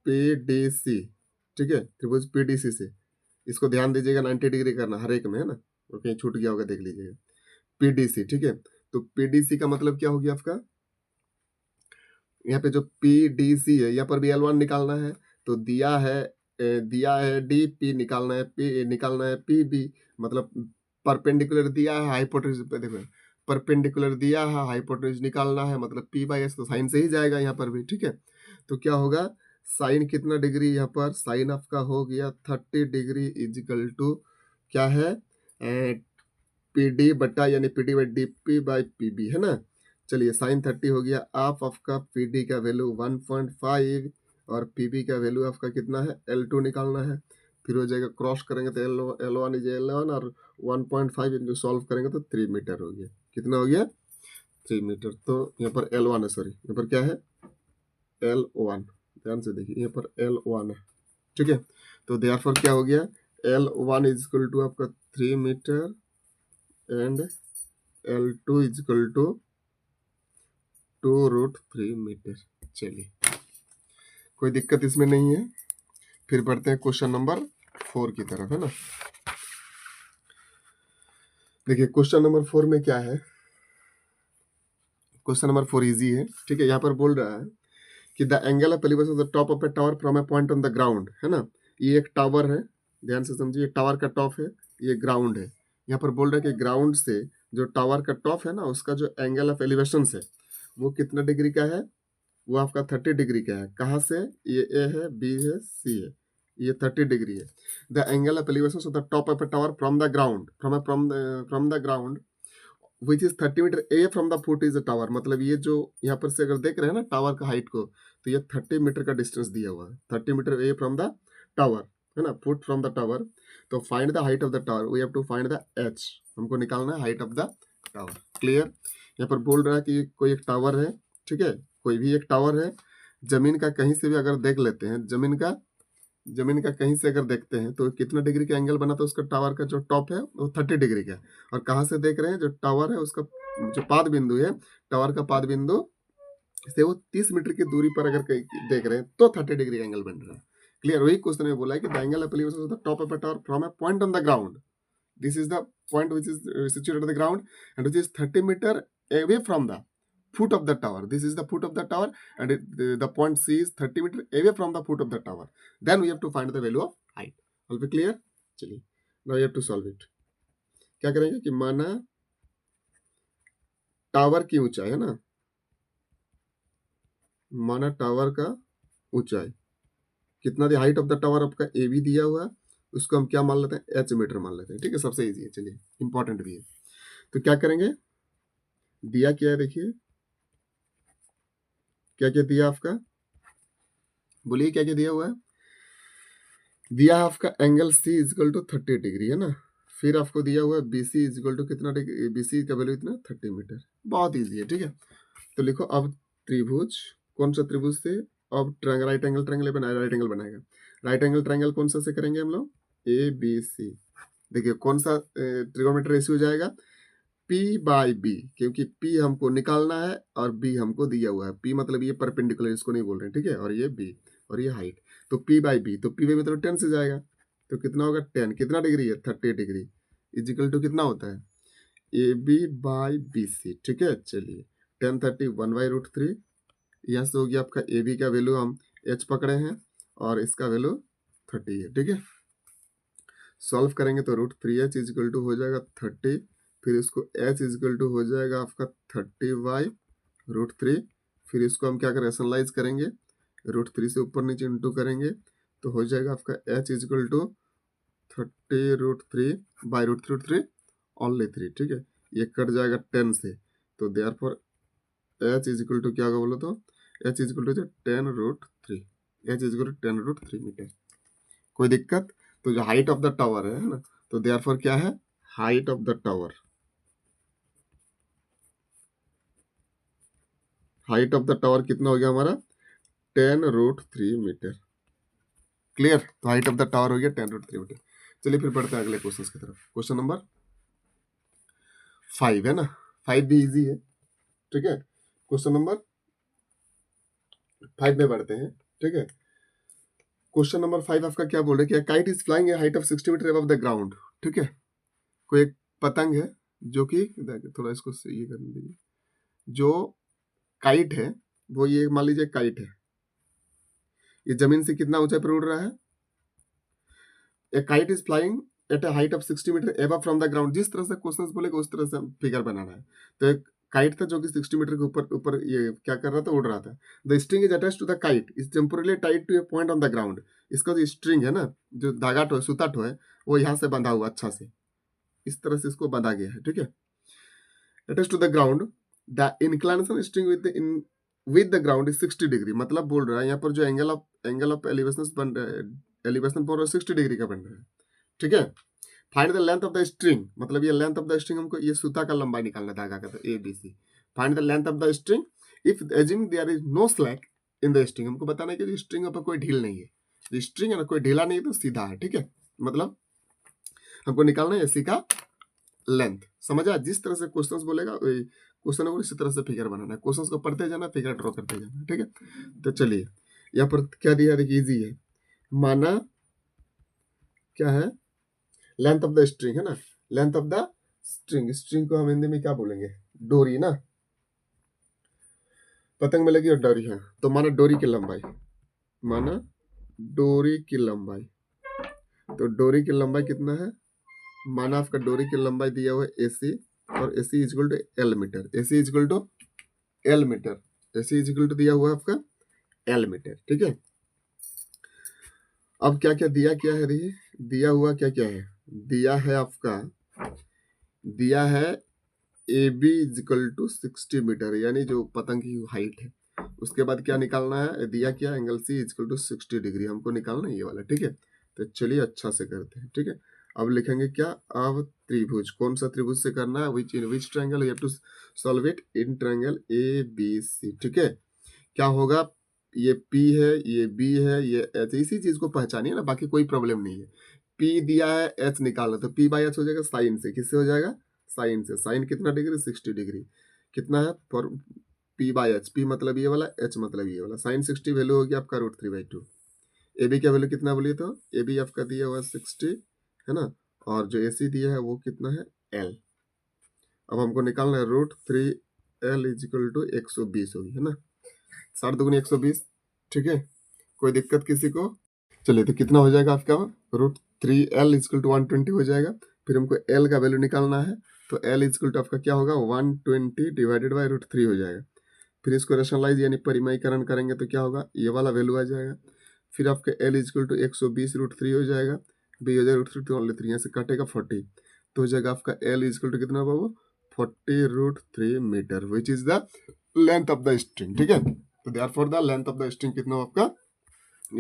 PDC, ठीक है, त्रिभुज PDC से। इसको ध्यान दीजिएगा 90 डिग्री करना हर एक में है ना, और कहीं छूट गया होगा देख लीजिएगा। PDC, ठीक है। तो PDC का मतलब क्या हो गया आपका, यहाँ पे जो PDC है यहाँ पर भी L1 निकालना है, तो दिया है DP निकालना है, P निकालना है PB, मतलब परपेंडिकुलर दिया है, हाइपोटेन्यूज पे देखो परपेंडिकुलर दिया है, हाइपोटेन्यूज निकालना है, मतलब P/S तो साइन से ही जाएगा यहाँ पर भी, ठीक है। तो क्या होगा साइन कितना डिग्री, यहाँ पर साइन आपका हो गया 30 डिग्री इजिकल टू क्या है PD बटा यानी PD/DP/PB है ना। चलिए साइन 30 हो गया, आप आपका PD का वैल्यू 1.5 और PB का वैल्यू आपका कितना है L2 निकालना है। फिर हो जाएगा क्रॉस करेंगे तो L1 इज L1 और 1.5 इंटू सॉल्व करेंगे तो 3 मीटर हो गया। कितना हो गया 3 मीटर। तो यहाँ पर L1 है, सॉरी यहाँ पर क्या है L1, ध्यान से देखिए यहाँ पर L1 है, ठीक है। तो देयरफॉर क्या हो गया L1 इज इक्वल टू आपका 3 metre and L2 is equal to 2√3 metre. चलिए कोई दिक्कत इसमें नहीं है। फिर बढ़ते हैं क्वेश्चन नंबर 4 की तरफ, है ना। देखिए क्वेश्चन नंबर 4 में क्या है, क्वेश्चन नंबर 4 इजी है, ठीक है। यहाँ पर बोल रहा है कि the angle of elevation of the top of a tower from A point on the ground, है ना। ये एक टावर है, ध्यान से समझिए, टावर का टॉप है, ये ग्राउंड है। यहाँ पर बोल रहा है कि ग्राउंड से जो टावर का टॉप है ना उसका जो एंगल ऑफ एलिवेशन है वो कितना डिग्री का है, वो आपका 30 डिग्री का है। कहाँ से, ये ए है, बी है, सी है, ये 30 डिग्री है। The angle of elevation of the top of a tower from the ground from the ground which is 30 metre a from the foot is the tower, मतलब ये जो यहाँ पर से अगर देख रहे हैं ना टावर का हाइट को, तो ये 30 मीटर का डिस्टेंस दिया हुआ है, 30 metre a from the tower, है ना, फुट फ्रॉम द टावर। तो find the height of the tower, we have to find the H, हमको निकालना है height of the tower. Clear. यहाँ पर बोल रहा है कि कोई एक टावर है, ठीक है, कोई भी एक टावर है, जमीन का कहीं से भी अगर देख लेते हैं, जमीन का कहीं से अगर देखते हैं तो कितना डिग्री का एंगल बना, तो उसका टावर का जो टॉप है वो 30 डिग्री का है। और कहाँ से देख रहे हैं, जो टावर है उसका जो पाद बिंदु है, टावर का पाद बिंदु से वो 30 मीटर की दूरी पर अगर कहीं देख रहे हैं तो 30 डिग्री का एंगल बन रहा है। क्लियर। वही क्वेश्चन में बोला है कि the angle of elevation of the top of a tower from a point on the ground, this is the point which is situated on the ground and which is 30 metre away from the foot of the tower. This is the foot of the tower and the point C is 30 meter away from the foot of the tower. Then we have to find the value of height. All be clear? चलिए now you have to solve it. क्या करेंगे कि माना tower की ऊंचाई है ना, माना टावर का ऊंचाई कितना दिया, हाइट ऑफ द टावर आपका ए बी दिया हुआ है, उसको हम क्या मान लेते हैं एच मीटर मान लेते हैं, ठीक है, सबसे इजी है। चलिए इंपॉर्टेंट भी है। तो क्या करेंगे, दिया क्या है देखिए, क्या क्या दिया आपका, बोलिए क्या क्या दिया हुआ है। दिया है आपका angle C is equal to 30 degree, है ना। फिर आपको दिया हुआ है BC इजकल टू कितना डिग्री, BC का वैल्यू इतना 30 मीटर। बहुत इजी है, ठीक है। तो लिखो अब त्रिभुज, कौन सा त्रिभुज से, अब राइट एंगल ट्रायंगल बनाएगा, राइट एंगल बनाएगा। राइट एंगल ट्रायंगल कौन सा से करेंगे हम लोग, ABC। देखिए कौन सा ट्रिगोनोमेट्री रेशियो जाएगा, P/B, क्योंकि P हमको निकालना है और B हमको दिया हुआ है। P मतलब ये परपेंडिकुलर, इसको नहीं बोल रहे हैं, ठीक है, और ये B और ये हाइट, तो P/B, तो P मतलब 10 से जाएगा, तो कितना होगा 10, कितना डिग्री है 30 डिग्री, इजिकल टू कितना होता है AB/BC, ठीक है। चलिए 10 30 1/√3, यहाँ से हो गया आपका AB का वैल्यू हम H पकड़े हैं और इसका वैल्यू 30 है, ठीक है। सॉल्व करेंगे तो √3H इजिकल टू हो जाएगा 30, फिर इसको H इजिकल टू हो जाएगा आपका 30/√3, फिर इसको हम क्या करें रेशनलाइज करेंगे, √3 से ऊपर नीचे इंटू करेंगे तो हो जाएगा आपका H इजिकल टू 30√3/√3 ओनली 3, ठीक है। ये कट जाएगा 10 से, तो therefore h is equal to क्या होगा बोलो तो h is equal to 10√3, h is equal to 10√3 metre. कोई दिक्कत? तो जो हाइट ऑफ द टावर है ना, तो देयरफॉर क्या है, height of the tower, height of the tower कितना हो गया हमारा 10√3 मीटर। क्लियर? तो हाइट ऑफ द टावर हो गया 10√3 मीटर। चलिए फिर बढ़ते हैं अगले क्वेश्चन की तरफ। क्वेश्चन नंबर 5 है ना, 5 भी इजी है, ठीक है। क्वेश्चन नंबर 5 में बढ़ते हैं, ठीक है। क्वेश्चन नंबर 5 आपका क्या बोल रहे हैं कि kite is flying a height of 60 metre above the ground, ठीक है। कोई एक पतंग है जो कि थोड़ा इसको ये करने दीजिए, जो काइट है वो ये मान लीजिए काइट है, ये जमीन से कितना ऊंचाई पर उड़ रहा है। A kite is flying at a height of 60 metre above from the ground. जिस तरह से क्वेश्चन बोलेगा उस तरह से फिगर बनाना है। तो एक काइट था जो कि 60 मीटर के ऊपर ऊपर ये क्या कर रहा था, उड़ रहा था। The string is attach to the kite is temporally tied to a point on the ground. इसका जो स्ट्रिंग है ना, जो धागा टो सूता टो है, वो यहाँ से बंधा हुआ अच्छा से, इस तरह से इसको बंधा गया है, ठीक है। Attach to the ground the inclination string with the ground is 60 degree. मतलब बोल रहा है यहाँ पर जो एंगल ऑफ एलिवेशन बन रहा है, एलिवेशन पर 60 डिग्री का बन रहा है, ठीक है। Find the length of the string, मतलब ये लेंथ ऑफ द स्ट्रिंग हमको ये सूता का लंबाई निकालना धागा का, तो A B C. Find the length of the string if assuming there is no slack in the string. हमको बताना है कि स्ट्रिंग पर कोई ढील नहीं है, स्ट्रिंग है ना कोई ढीला नहीं है, तो सीधा है, ठीक है। मतलब हमको निकालना है एसी का लेंथ। समझा? जिस तरह से क्वेश्चंस बोलेगा क्वेश्चन को इसी तरह से फिगर बनाना है, क्वेश्चंस को पढ़ते जाना, फिगर ड्रॉ करते जाना, ठीक है। तो चलिए यहाँ पर क्या दिया, देखिए इजी है। माना क्या है, लेंथ ऑफ द स्ट्रिंग है ना, length of the string, string को हम हिंदी में क्या बोलेंगे, डोरी ना, पतंग में लगी और डोरी है, तो माना डोरी की लंबाई, माना डोरी की लंबाई, तो डोरी की लंबाई कितना है, माना आपका डोरी की लंबाई दिया हुआ है AC, और AC is equal to L metre, AC is equal to L metre, AC is equal to दिया हुआ है आपका L मीटर, ठीक है। अब क्या क्या दिया, क्या है, देखिए दिया हुआ क्या क्या है, दिया है आपका, दिया है AB is equal to 60 metre, यानी जो पतंग की हाइट है। उसके बाद क्या निकालना है, दिया क्या, angle C is equal to 60 degree, हमको निकालना है ये वाला, ठीक है। तो चलिए अच्छा से करते हैं, ठीक है। अब लिखेंगे क्या, अब त्रिभुज, कौन सा त्रिभुज से करना है, which in which triangle you have to solve it, in triangle ABC, ठीक है। क्या होगा, ये P है, ये B है, ये H, इसी चीज को पहचानिए ना, बाकी कोई प्रॉब्लम नहीं है। P दिया है, H निकालना, तो P बाई H हो जाएगा साइन से, किससे हो जाएगा, साइन से। साइन कितना डिग्री, 60 डिग्री, कितना है for P by H, P मतलब ये वाला, H मतलब ये वाला, साइन 60 वैल्यू होगी आपका √3/2। AB का वैल्यू कितना बोलिए, तो AB आपका दिया हुआ 60 है ना, और जो AC दिया है वो कितना है, L। अब हमको निकालना है √3L इज इक्वल टू 120 होगी, है ना, 7 दूनी 120, ठीक है। कोई दिक्कत किसी को? चलिए तो कितना हो जाएगा आपका, √3L इज इक्वल टू 120 हो जाएगा। फिर हमको L का वैल्यू निकालना है, तो L इज इक्वल टू आपका क्या होगा, 120 डिवाइडेड बाई √3 हो जाएगा। फिर इसको रेशनलाइज यानी परिमयीकरण करेंगे तो क्या होगा, ये वाला वैल्यू आ जाएगा। फिर आपका L इज इक्वल टू 120 √3 हो जाएगा, B हो जाएगा √3 तो ओनली 3, यहाँ से कटेगा 40, तो हो जाएगा आपका L इज इक्वल टू कितना बाबू, 40√3 metre, which is the length of the string, ठीक है। तो therefore the length of the string कितना हो आपका,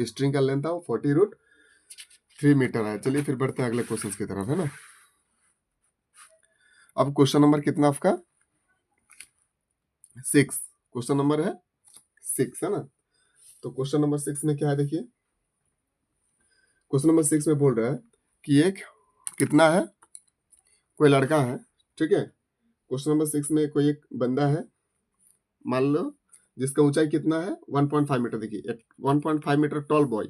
स्ट्रिंग का लेंथ है 40√3 मीटर है। चलिए फिर बढ़ते हैं अगले क्वेश्चन की तरफ, है ना। अब क्वेश्चन नंबर कितना आपका 6, क्वेश्चन नंबर है 6, है ना। तो क्वेश्चन नंबर 6 में क्या है, देखिए क्वेश्चन नंबर 6 में बोल रहा है कि एक कितना है, कोई लड़का है, ठीक है। क्वेश्चन नंबर 6 में कोई एक बंदा है, मान लो, जिसका ऊंचाई कितना है 1.5 मीटर, देखिए 1.5 metre tall boy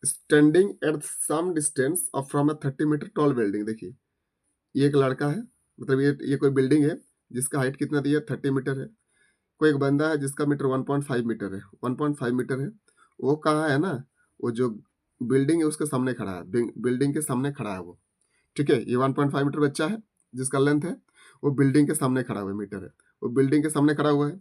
standing at some distance of from a 30 metre tall building. देखिए ये एक लड़का है, मतलब ये कोई बिल्डिंग है जिसका हाइट कितना दिया 30 मीटर है। कोई एक बंदा है जिसका मीटर 1.5 मीटर है, 1.5 मीटर है, वो कहाँ है ना, वो जो बिल्डिंग है उसके सामने खड़ा है, बिल्डिंग के सामने खड़ा है वो, ठीक है। ये 1.5 मीटर बच्चा है जिसका लेंथ है, वो बिल्डिंग के सामने खड़ा हुआ है, मीटर है, वो बिल्डिंग के सामने खड़ा हुआ है।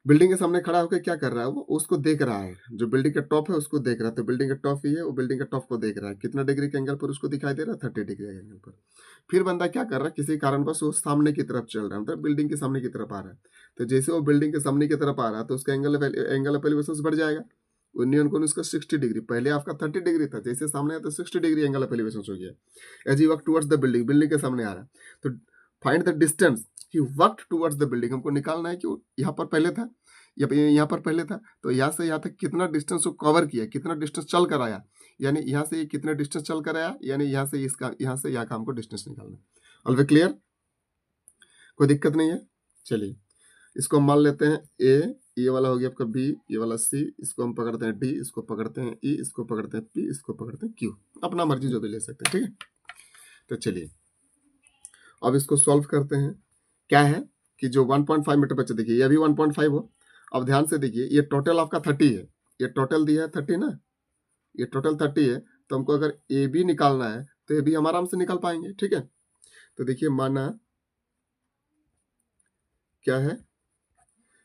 बिल्डिंग के सामने खड़ा होकर क्या कर रहा है, वो उसको देख रहा है, जो बिल्डिंग का टॉप है उसको देख रहा है। तो बिल्डिंग का टॉप ही है, वो बिल्डिंग का टॉप को देख रहा है, कितना डिग्री के एंगल पर उसको दिखाई दे रहा है, 30 डिग्री के एंगल पर। फिर बंदा क्या कर रहा है, किसी कारणवश वो सामने की तरफ चल रहा है, मतलब बिल्डिंग के सामने की तरफ आ रहा है। तो जैसे वो बिल्डिंग के सामने की तरफ आ रहा है तो उसका एंगल ऑफ एलिवेशन बढ़ जाएगा। 19 उसका 60 डिग्री, पहले आपका 30 डिग्री था, जैसे सामने आया तो 60 डिग्री एंगल ऑफ एलिवेशन हो गया। As he walk towards the building, building के सामने आ रहा है, तो find the distance he walked towards the building, हमको निकालना है कि वो यहाँ पर पहले था या यहाँ पर पहले था, तो यहाँ से यहाँ तक कितना डिस्टेंस वो कवर किया, कितना डिस्टेंस चल कर आया, यानी यहाँ से ये कितना डिस्टेंस चल कर आया, यानी यहाँ से इसका, यहाँ से यहाँ का हमको डिस्टेंस निकालना है। ऑल वे क्लियर, कोई दिक्कत नहीं है। चलिए इसको हम मान लेते हैं ए, ये वाला हो गया आपका बी, ये वाला सी, इसको हम पकड़ते हैं डी, इसको पकड़ते हैं ई, इसको पकड़ते हैं पी, इसको पकड़ते हैं क्यू, अपना मर्जी जो भी ले सकते हैं, ठीक है। तो चलिए अब इसको सॉल्व करते हैं। क्या है कि जो 1.5 मीटर बच्चे, देखिए ये भी 1.5 हो। अब ध्यान से देखिए, ये टोटल आपका 30 है, ये टोटल दिया है 30 ना, ये टोटल 30 है। तो हमको अगर ए बी निकालना है तो ए बी हम आराम से निकाल पाएंगे, ठीक है। तो देखिए माना क्या है,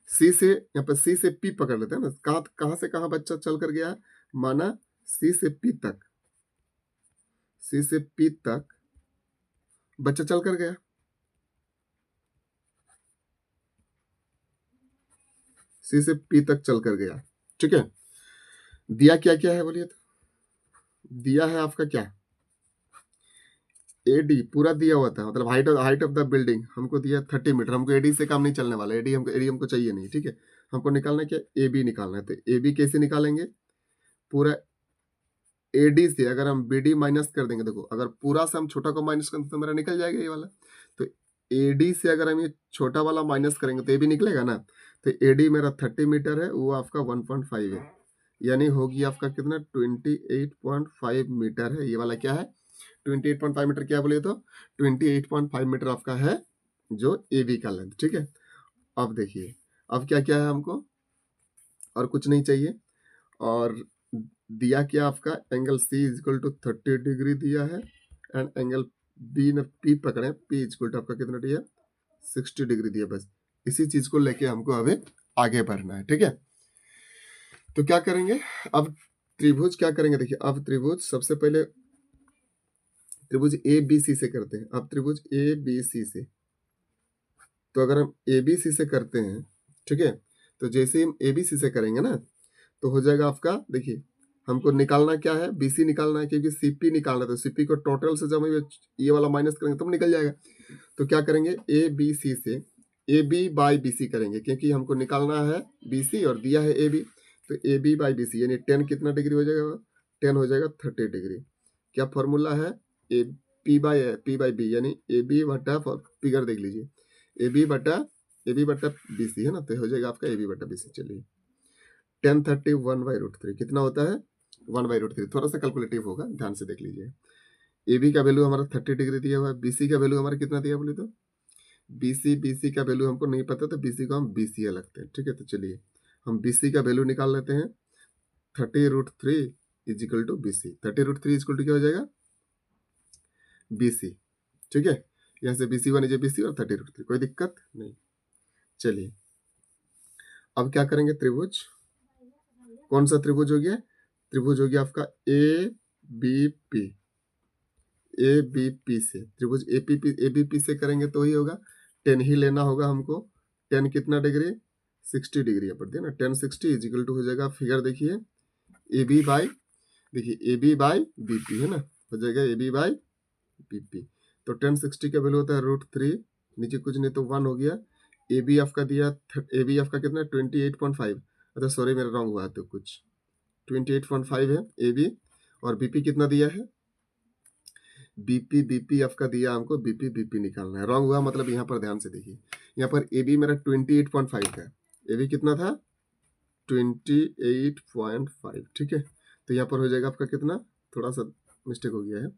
सी से, यहाँ पर सी से पी पकड़ लेते हैं ना, कहाँ कहाँ से कहाँ बच्चा चल कर गया है, माना सी से पी तक, सी से पी तक बच्चा चल कर गया, सी से पी तक चल कर गया, ठीक है। दिया क्या क्या है बोलिए तो, दिया है आपका क्या, एडी पूरा दिया हुआ था, मतलब हाइट ऑफ द बिल्डिंग हमको दिया 30 मीटर। हमको एडी से काम नहीं चलने वाला, एडी हमको चाहिए नहीं, ठीक है। हमको निकालना है क्या, ए बी निकालना है। तो ए बी कैसे निकालेंगे, पूरा एडी से अगर हम बी डी माइनस कर देंगे, देखो अगर पूरा से हम छोटा को माइनस करेंगे तो मेरा निकल जाएगा ये वाला। तो एडी से अगर हम ये छोटा वाला माइनस करेंगे तो ये भी निकलेगा ना। तो एडी मेरा 30 मीटर है, वो आपका 1.5 है, यानी होगी आपका कितना, 28.5 मीटर है। ये वाला क्या है, 28.5 मीटर, क्या बोले तो 28.5 मीटर आपका है जो ए बी का लेंथ, ठीक है। अब देखिए अब क्या क्या है हमको, और कुछ नहीं चाहिए, और दिया क्या आपका, angle C is equal to 30 degree दिया है, एंड एंगल बी ने पी पकड़े, पी इज इक्वल टू आपका कितना दिया, 60 डिग्री दिया। बस इसी चीज को लेके हमको अभी आगे बढ़ना है, ठीक है। तो क्या करेंगे अब, त्रिभुज क्या करेंगे, देखिए अब त्रिभुज सबसे पहले त्रिभुज ए बी सी से करते हैं। अब त्रिभुज ए बी सी से, तो अगर हम ए बी सी से करते हैं, ठीक है, तो जैसे हम ए बी सी से करेंगे ना, तो हो जाएगा आपका, देखिए हमको निकालना क्या है, बीसी निकालना है, क्योंकि सीपी निकालना है। तो सीपी को टोटल से जब हम ये वाला माइनस करेंगे तब निकल जाएगा। तो क्या करेंगे, ए बी सी से A B by B C करेंगे, क्योंकि हमको निकालना है बी सी और दिया है ए बी। तो A B by B C यानी 10 कितना डिग्री हो जाएगा, 10 हो जाएगा 30 डिग्री। क्या फॉर्मूला है, ए पी बाई बी, यानी ए बी बटा, फिगर देख लीजिए, ए बी बटा बी सी है ना, तो हो जाएगा आपका ए बी बटा बी सी। चलिए 1030 1/√3 कितना होता है, 1/√3। थोड़ा सा कैलकुलेटिव होगा, ध्यान से देख लीजिए। ए बी का वैल्यू हमारा 30 डिग्री दिया हुआ है, बी सी का वैल्यू हमारा कितना दिया बोले तो, बी सी का वैल्यू हमको नहीं पता, तो बी सी को हम बी सी लगते हैं, ठीक है। तो चलिए हम बी सी का वैल्यू निकाल लेते हैं, 30√3 is equal to B C. 30√3 is equal to क्या हो जाएगा, बी सी, ठीक है। यहाँ से B C one is B C और 30√3, कोई दिक्कत नहीं। चलिए अब क्या करेंगे, त्रिभुज, कौन सा त्रिभुज हो गया, त्रिभुज हो गया आपका A B P, A B P से, त्रिभुज ए बी पी से करेंगे तो ही होगा। 10 ही लेना होगा हमको, 10 कितना डिग्री, 60 डिग्री यहाँ पर दिया ना, 10 60 इज इक्वल टू हो जाएगा, फिगर देखिए ए बी बाई, देखिए A B by B P है ना, हो जाएगा A B by B P. तो 10 60 का वैल्यू होता है √3, नीचे कुछ नहीं तो 1 हो गया। ए बी आपका दिया, ए बी आपका कितना 28.5, अच्छा सॉरी मेरा रॉन्ग हुआ तो कुछ 28.5 है ए बी, और बीपी कितना दिया है, बीपी आपका दिया हमको, बीपी निकालना है। रॉन्ग हुआ मतलब यहाँ पर ध्यान से देखिए, यहाँ पर ए बी मेरा 28.5 था, ए बी कितना था 28.5, ठीक है। तो यहाँ पर हो जाएगा आपका कितना, थोड़ा सा मिस्टेक हो गया है,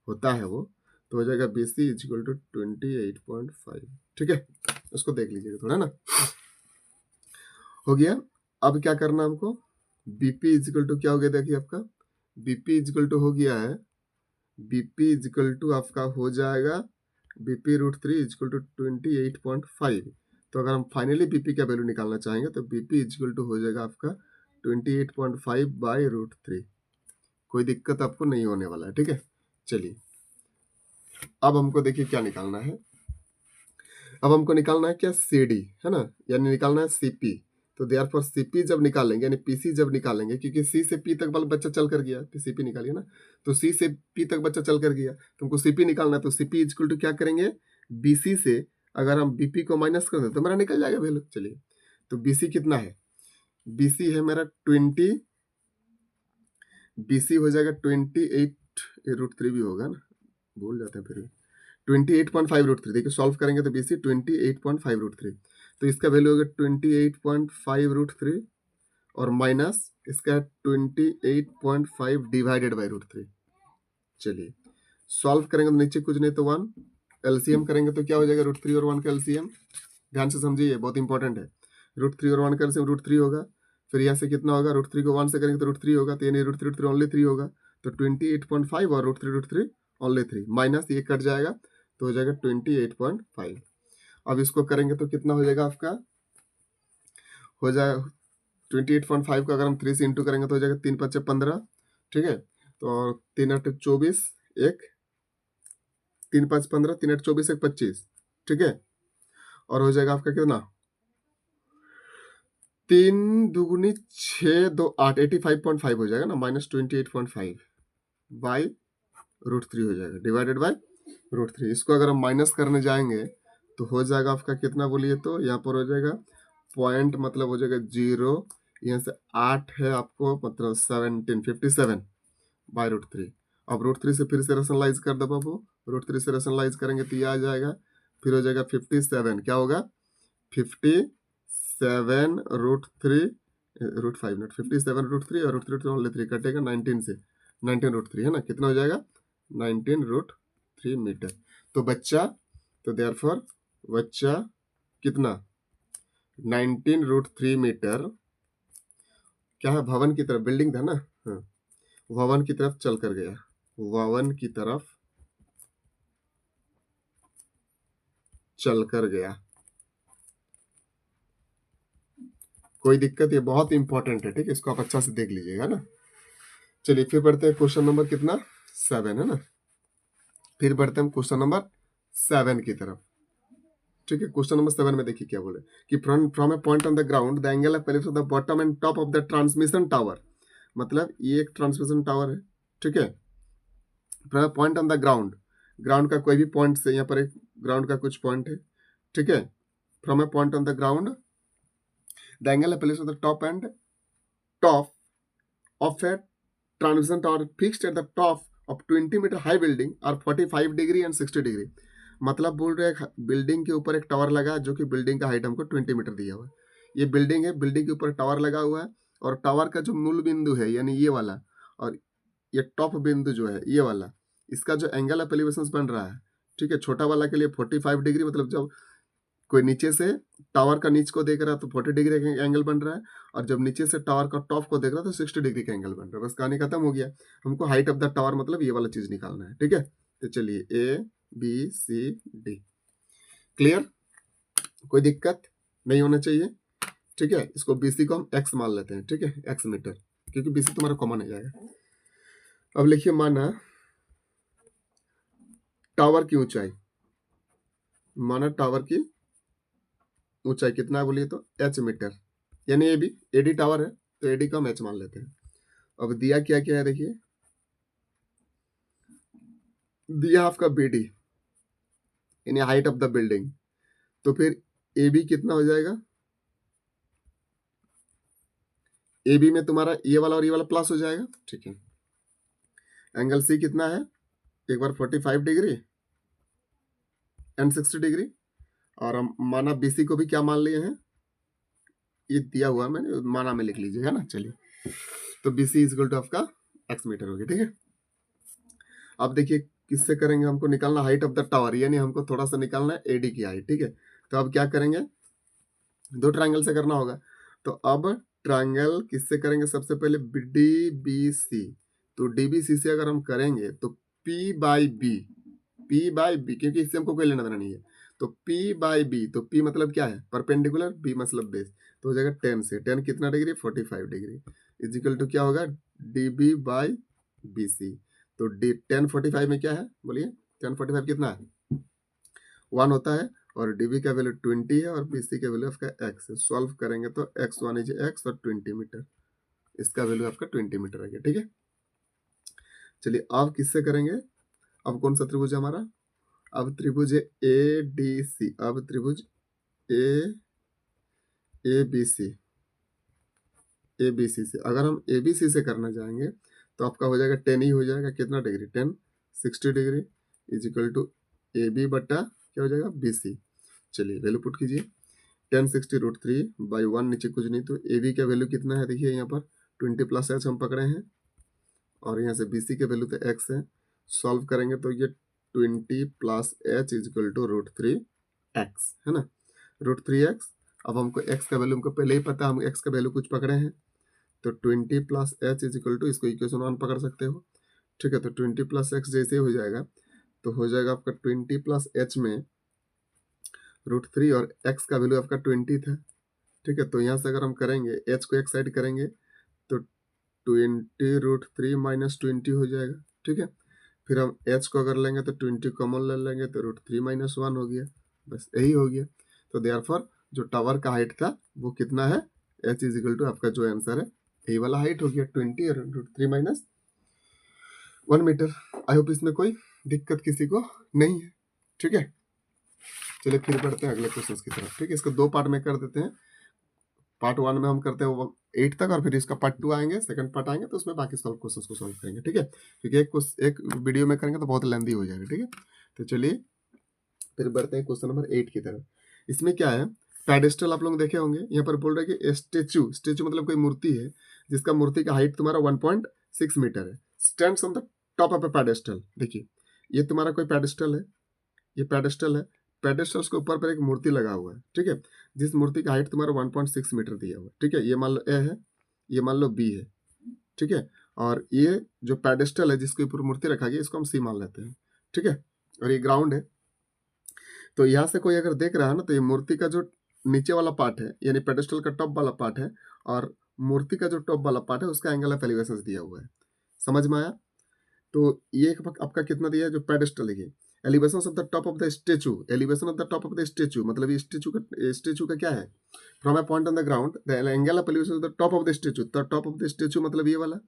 होता है वो, तो हो जाएगा B C is equal to 28.5, ठीक है। उसको देख लीजिएगा थोड़ा ना, हो गया। अब क्या करना हमको, बीपी इज इक्वल टू क्या हो गया, देखिए आपका बीपी इज इक्वल टू हो गया है, बीपी इज इक्वल टू आपका हो जाएगा, बीपी √3 इज इक्वल टू 28.5। तो अगर हम फाइनली बीपी का वैल्यू निकालना चाहेंगे तो बीपी इक्वल टू हो जाएगा आपका 28.5/√3। कोई दिक्कत आपको नहीं होने वाला है, ठीक है। चलिए अब हमको देखिए क्या निकालना है। अब हमको निकालना है क्या, सीडी, है ना, यानी निकालना है सीपी। तो देयरफॉर सीपी जब निकालेंगे यानी पीसी जब निकालेंगे, क्योंकि सी से पी तक वाला बच्चा चल कर गया, सीपी निकालिए ना, तो सी से पी तक बच्चा चल कर गया, तुमको सीपी निकालना है। तो सीपी इक्वल टू क्या करेंगे, बीसी से अगर हम बीपी को माइनस कर दें तो मेरा निकल जाएगा वैल्यू। चलिए तो बीसी कितना है, बीसी है मेरा 20, बीसी हो जाएगा 28√3 भी होगा ना, भूल जाते हैं फिर भी, 28.5√3। देखिए सॉल्व करेंगे तो बीसी 28.5√3, तो इसका वैल्यू होगा 28.5√3 और माइनस इसका 28.5 डिवाइडेड बाई √3। चलिए सॉल्व करेंगे तो नीचे कुछ नहीं तो 1, एलसीएम करेंगे तो क्या हो जाएगा, √3 और 1 का एलसीएम, ध्यान से समझिए बहुत इंपॉर्टेंट है। √3 और 1 का एलसीएम √3 होगा, फिर यहाँ से कितना होगा, √3 को 1 से करेंगे तो √3 होगा, तो यानी √3 ओनली 3 होगा, तो 28.5 और √3 ओनली 3, माइनस ये कट जाएगा तो हो जाएगा 28.5। अब इसको करेंगे तो कितना हो जाएगा आपका, हो जाएगा 28.5 का अगर हम 3 से इंटू करेंगे तो हो जाएगा 3 × 5 = 15, ठीक है। तो और 3 × 8 = 24, 3 × 5 = 15, 3 × 8 = 24, 1 = 25, ठीक है। और हो जाएगा आपका कितना, 3 दूगुनी 6 2 8, 85.5 हो जाएगा ना, माइनस 28.5 बाई √3 हो जाएगा, डिवाइडेड बाई √3। इसको अगर हम माइनस करने जाएंगे तो हो जाएगा आपका कितना बोलिए, तो यहाँ पर हो जाएगा पॉइंट, मतलब हो जाएगा 0, यहाँ से 8 है आपको, मतलब 57 बाई √3। अब √3 से फिर से रेशनलाइज कर दो बाबू, √3 से रेशनलाइज करेंगे तो ये आ जाएगा, फिर हो जाएगा 57, क्या होगा 57 √3, √5 नॉट 57 √3 और √3 ओनली 3 कटेगा 19 से, 19 √3 है ना, कितना हो जाएगा 19 √3 मीटर। तो बच्चा, तो देयरफॉर बच्चा कितना 19 √3 मीटर क्या है, भवन की तरफ, बिल्डिंग था ना, हाँ, भवन की तरफ चल कर गया, भवन की तरफ चल कर गया। कोई दिक्कत, ये बहुत इंपॉर्टेंट है, ठीक है, इसको आप अच्छा से देख लीजिएगा ना। चलिए फिर बढ़ते हैं क्वेश्चन नंबर कितना, 7 है ना, फिर बढ़ते हैं क्वेश्चन नंबर 7 की तरफ, ठीक है। क्वेश्चन नंबर 7 में देखिए क्या बोले कि from A point on the ground the angle of ellipse of the bottom and top of the transmission tower, मतलब ये एक ट्रांसमिशन टावर है, ठीक है। From A point on the ground, ground का कोई भी पॉइंट से, यहाँ पर एक ग्राउंड का कुछ पॉइंट है, ठीक है। From A point on the ground the angle of ellipse of the top and top of a transition tower fixed at the top of 20 metre high building और 45 डिग्री एंड 60 डिग्री। मतलब बोल रहे हैं building के ऊपर एक tower लगा जो कि बिल्डिंग का हाइट हमको 20 मीटर दिया हुआ है। ये बिल्डिंग है, बिल्डिंग के ऊपर टावर लगा हुआ है और टावर का जो मूल बिंदु है यानी ये वाला, और ये टॉप बिंदु जो है ये वाला, इसका जो एंगल ऑफ एलिवेशन बन रहा है, ठीक है, छोटा वाला के लिए 45 डिग्री, मतलब जब कोई नीचे से टावर का नीच को देख रहा है तो 40 डिग्री का एंगल बन रहा है, और जब नीचे से टावर का टॉप को देख रहा है तो 60 डिग्री का एंगल बन रहा है। बस कहानी खत्म हो गया। हमको हाइट ऑफ द टावर मतलब ये वाला चीज निकालना है, ठीक है। तो चलिए ABCD क्लियर, कोई दिक्कत नहीं होना चाहिए, ठीक है। इसको BC को हम X मान लेते हैं, ठीक है, X मीटर, क्योंकि BC तुम्हारा कॉमन आ जाएगा। अब लिखिए, माना टावर की ऊंचाई, माना टावर की ऊंचाई कितना है बोलिए तो H मीटर, यानी AD टावर है तो AD का हम H मान लेते हैं। अब दिया क्या क्या है देखिए, दिया आपका BD यानी हाइट ऑफ द बिल्डिंग, तो फिर AB कितना हो जाएगा, AB में तुम्हारा ये वाला और ये वाला प्लस हो जाएगा, ठीक है। एंगल C कितना है, एक बार 45 डिग्री एंड 60 डिग्री, और हम माना BC को भी क्या मान लिए हैं, ये दिया हुआ मैंने माना में लिख लीजिएगा ना। चलिए तो BC इज इक्वल टू आपका X मीटर हो गया, ठीक है। अब देखिए किससे करेंगे, हमको निकालना हाइट ऑफ द टावर, यानी हमको थोड़ा सा निकालना है AD की हाइट, ठीक है। तो अब क्या करेंगे, दो ट्रायंगल से करना होगा, तो अब ट्रायंगल किससे करेंगे, सबसे पहले DBC, तो DBC से अगर हम करेंगे तो P बाई बी, क्योंकि इससे हमको कोई लेना देना नहीं है, तो P बाई बी, तो P मतलब क्या है परपेंडिकुलर, B मतलब बेस, तो हो जाएगा 10 से 10 कितना डिग्री 45 डिग्री इजिकल टू क्या होगा DB बाई BC। तो डी 1045 में क्या है बोलिए 1045 कितना है 1 होता है और DB का वैल्यू 20 है और BC का वैल्यू आपका x है। सॉल्व करेंगे तो x1 इज x और 20 मीटर, इसका वैल्यू आपका 20 मीटर आ गया। ठीक है, चलिए अब किससे करेंगे, अब कौन सा त्रिभुज है हमारा, अब त्रिभुज है ADC, अब त्रिभुज ABC ABC से अगर हम ABC से करना चाहेंगे तो आपका हो जाएगा 10 ही हो जाएगा, कितना degree 10 60 degree is equal to AB बटा क्या हो जाएगा BC। चलिए वैल्यू पुट कीजिए 10 60 रूट 3 बाई 1 नीचे कुछ नहीं, तो AB का वैल्यू कितना है देखिए यहाँ पर 20 प्लस h हम पकड़े हैं और यहाँ से BC के वैल्यू तो x है। सॉल्व करेंगे तो ये 20 plus h is equal to root 3 x है ना, रूट 3x। अब हमको x का वैल्यू हमको पहले ही पता है, हम x का वैल्यू कुछ पकड़े हैं तो 20 plus H is equal to, इसको इक्वेशन 1 पकड़ सकते हो। ठीक है, तो 20 प्लस एक्स जैसे हो जाएगा तो हो जाएगा आपका 20 प्लस एच में रूट 3 और एक्स का वैल्यू आपका 20 था। ठीक है, तो यहाँ से अगर हम करेंगे एच को एक साइड करेंगे तो 20 रूट 3 माइनस 20 हो जाएगा। ठीक है, फिर हम एच को अगर लेंगे तो 20 कॉमन ले लेंगे तो रूट 3 माइनस 1 हो गया, बस यही हो गया। तो देयरफॉर जो टावर का हाइट था वो कितना है, एच इज इक्वल टू आपका जो आंसर है यही वाला हाइट हो गया 20 और root 3 minus 1 metre. I hope इसमें कोई दिक्कत किसी को नहीं है। ठीक है, चलिए फिर बढ़ते हैं अगले क्वेश्चन की तरफ। ठीक है, इसको दो पार्ट में कर देते हैं, पार्ट 1 में हम करते हैं 8 तक और फिर इसका पार्ट 2 आएंगे, सेकंड पार्ट आएंगे तो उसमें बाकी सॉल्व क्वेश्चन को सॉल्व करेंगे। ठीक है, क्योंकि एक वीडियो में करेंगे तो बहुत लेंदी हो जाएगा। ठीक है, तो चलिए फिर बढ़ते हैं क्वेश्चन नंबर 8 की तरफ। इसमें क्या है, पेडेस्टल आप लोग देखे होंगे, यहाँ पर बोल रहे हैं कि स्टेचू, स्टेचू मतलब कोई मूर्ति है जिसका मूर्ति का हाइट तुम्हारा 1.6 मीटर है, stands on the top of A pedestal. देखिए ये तुम्हारा कोई पेडेस्टल है, ये पेडेस्टल है, पेडेस्टल के ऊपर पर एक मूर्ति लगा हुआ है। ठीक है, जिस मूर्ति का हाइट तुम्हारा 1.6 मीटर दिया हुआ है। ठीक है, ये मान लो ए है, ये मान लो बी है। ठीक है, और ये जो पेडेस्टल है जिसके ऊपर मूर्ति रखा गया इसको हम सी मान लेते हैं। ठीक है, और ये ग्राउंड है। तो यहाँ से कोई अगर देख रहा है ना तो ये मूर्ति का जो नीचे वाला पार्ट है यानी पेडेस्टल का टॉप वाला पार्ट है और मूर्ति का जो टॉप वाला पार्ट है उसका एंगल ऑफ एलिवेशन दिया हुआ है। समझ में आया? तो ये आपका कितना दिया है जो पेडेस्टल है, elevation of the top of the statue, elevation of the top of the statue मतलब ये स्टेचू का क्या है, from A point on the ground the angle of elevation of the top of the statue. तो top of the statue मतलब ये वाला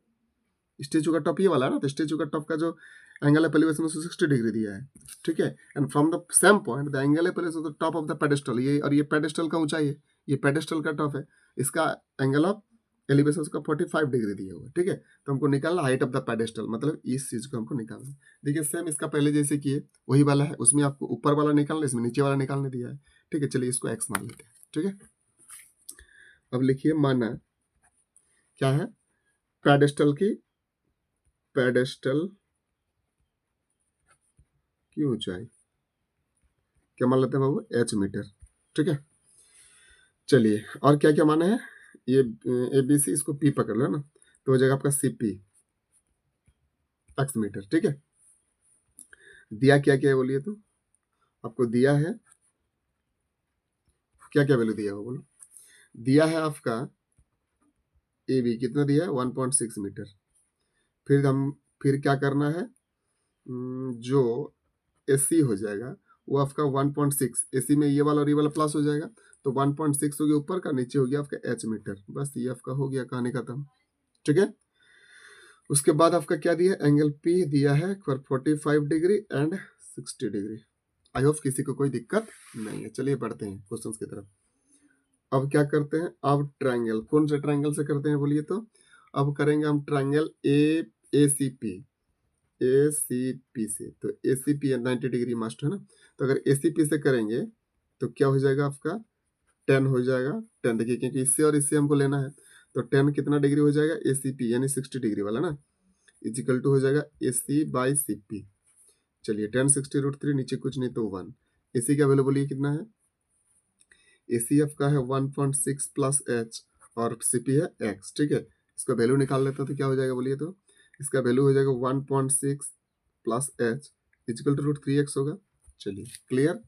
statue का टॉप ये वाला है ना, तो स्टेचू का टॉप का जो एंगल ऑफ एलिवेशन उसको 60 डिग्री दिया है। ठीक है, and from the same point the angle of elevation of the top of the pedestal, ये और ये पेडेस्टल का ऊंचाई है, ये पेडेस्टल का टॉप है, इसका एंगल ऑफ एलिवेशन का 45 डिग्री दिया हुआ है। ठीक है, तो हमको निकालना हाइट ऑफ द पेडेस्टल, मतलब इस चीज को हमको निकालना। देखिए सेम इसका पहले जैसे किए वही वाला है, उसमें आपको ऊपर वाला निकालना, इसमें नीचे वाला निकालने दिया है। ठीक है, चलिए इसको एक्स मान लेते हैं। ठीक है, अब लिखिए माना क्या है, पेडेस्टल की ऊंचाई क्या मान लेते हैं बाबू, एच मीटर। ठीक है, चलिए और क्या क्या माना है, ये ABC इसको P पकड़ लो ना, तो हो जाएगा आपका CP एक्स मीटर। ठीक है, दिया क्या क्या है बोलिए, तो आपको दिया है क्या क्या वैल्यू दिया हो बोलो, दिया है आपका AB कितना दिया है 1.6 मीटर। फिर क्या करना है, जो AC हो जाएगा वो आपका 1.6, AC में ये वाला और ये वाला प्लस हो जाएगा तो 1.6 हो गया ऊपर का, नीचे हो गया आपका H मीटर। बस ये आपका हो गया कहानी खत्म। ठीक है, उसके बाद आपका क्या दिया, एंगल P दिया है for 45 degree and 60 degree. I hope किसी को कोई दिक्कत नहीं है। चलिए बढ़ते हैं क्वेश्चन की तरफ। अब क्या करते हैं, अब ट्रायंगल, कौन से ट्रायंगल से करते हैं बोलिए, तो अब करेंगे हम ट्रायंगल ACP से। तो ACP 90 डिग्री मस्ट है ना, तो अगर ACP से करेंगे तो क्या हो जाएगा आपका 10 हो जाएगा 10। देखिए क्योंकि इससे और इससे हमको लेना है तो 10 कितना डिग्री हो जाएगा, ACP यानी 60 डिग्री वाला ना, इजिकल टू हो जाएगा AC बाई CP। चलिए 10 60 रूट 3 नीचे कुछ नहीं तो 1। AC का वैल्यू बोलिए कितना है, ACF का है 1.6 प्लस H और CP है X। ठीक है, इसका वैल्यू निकाल लेते हैं तो क्या हो जाएगा बोलिए, तो इसका वैल्यू हो जाएगा 1.6 plus H is equal to root 3x होगा। चलिए क्लियर।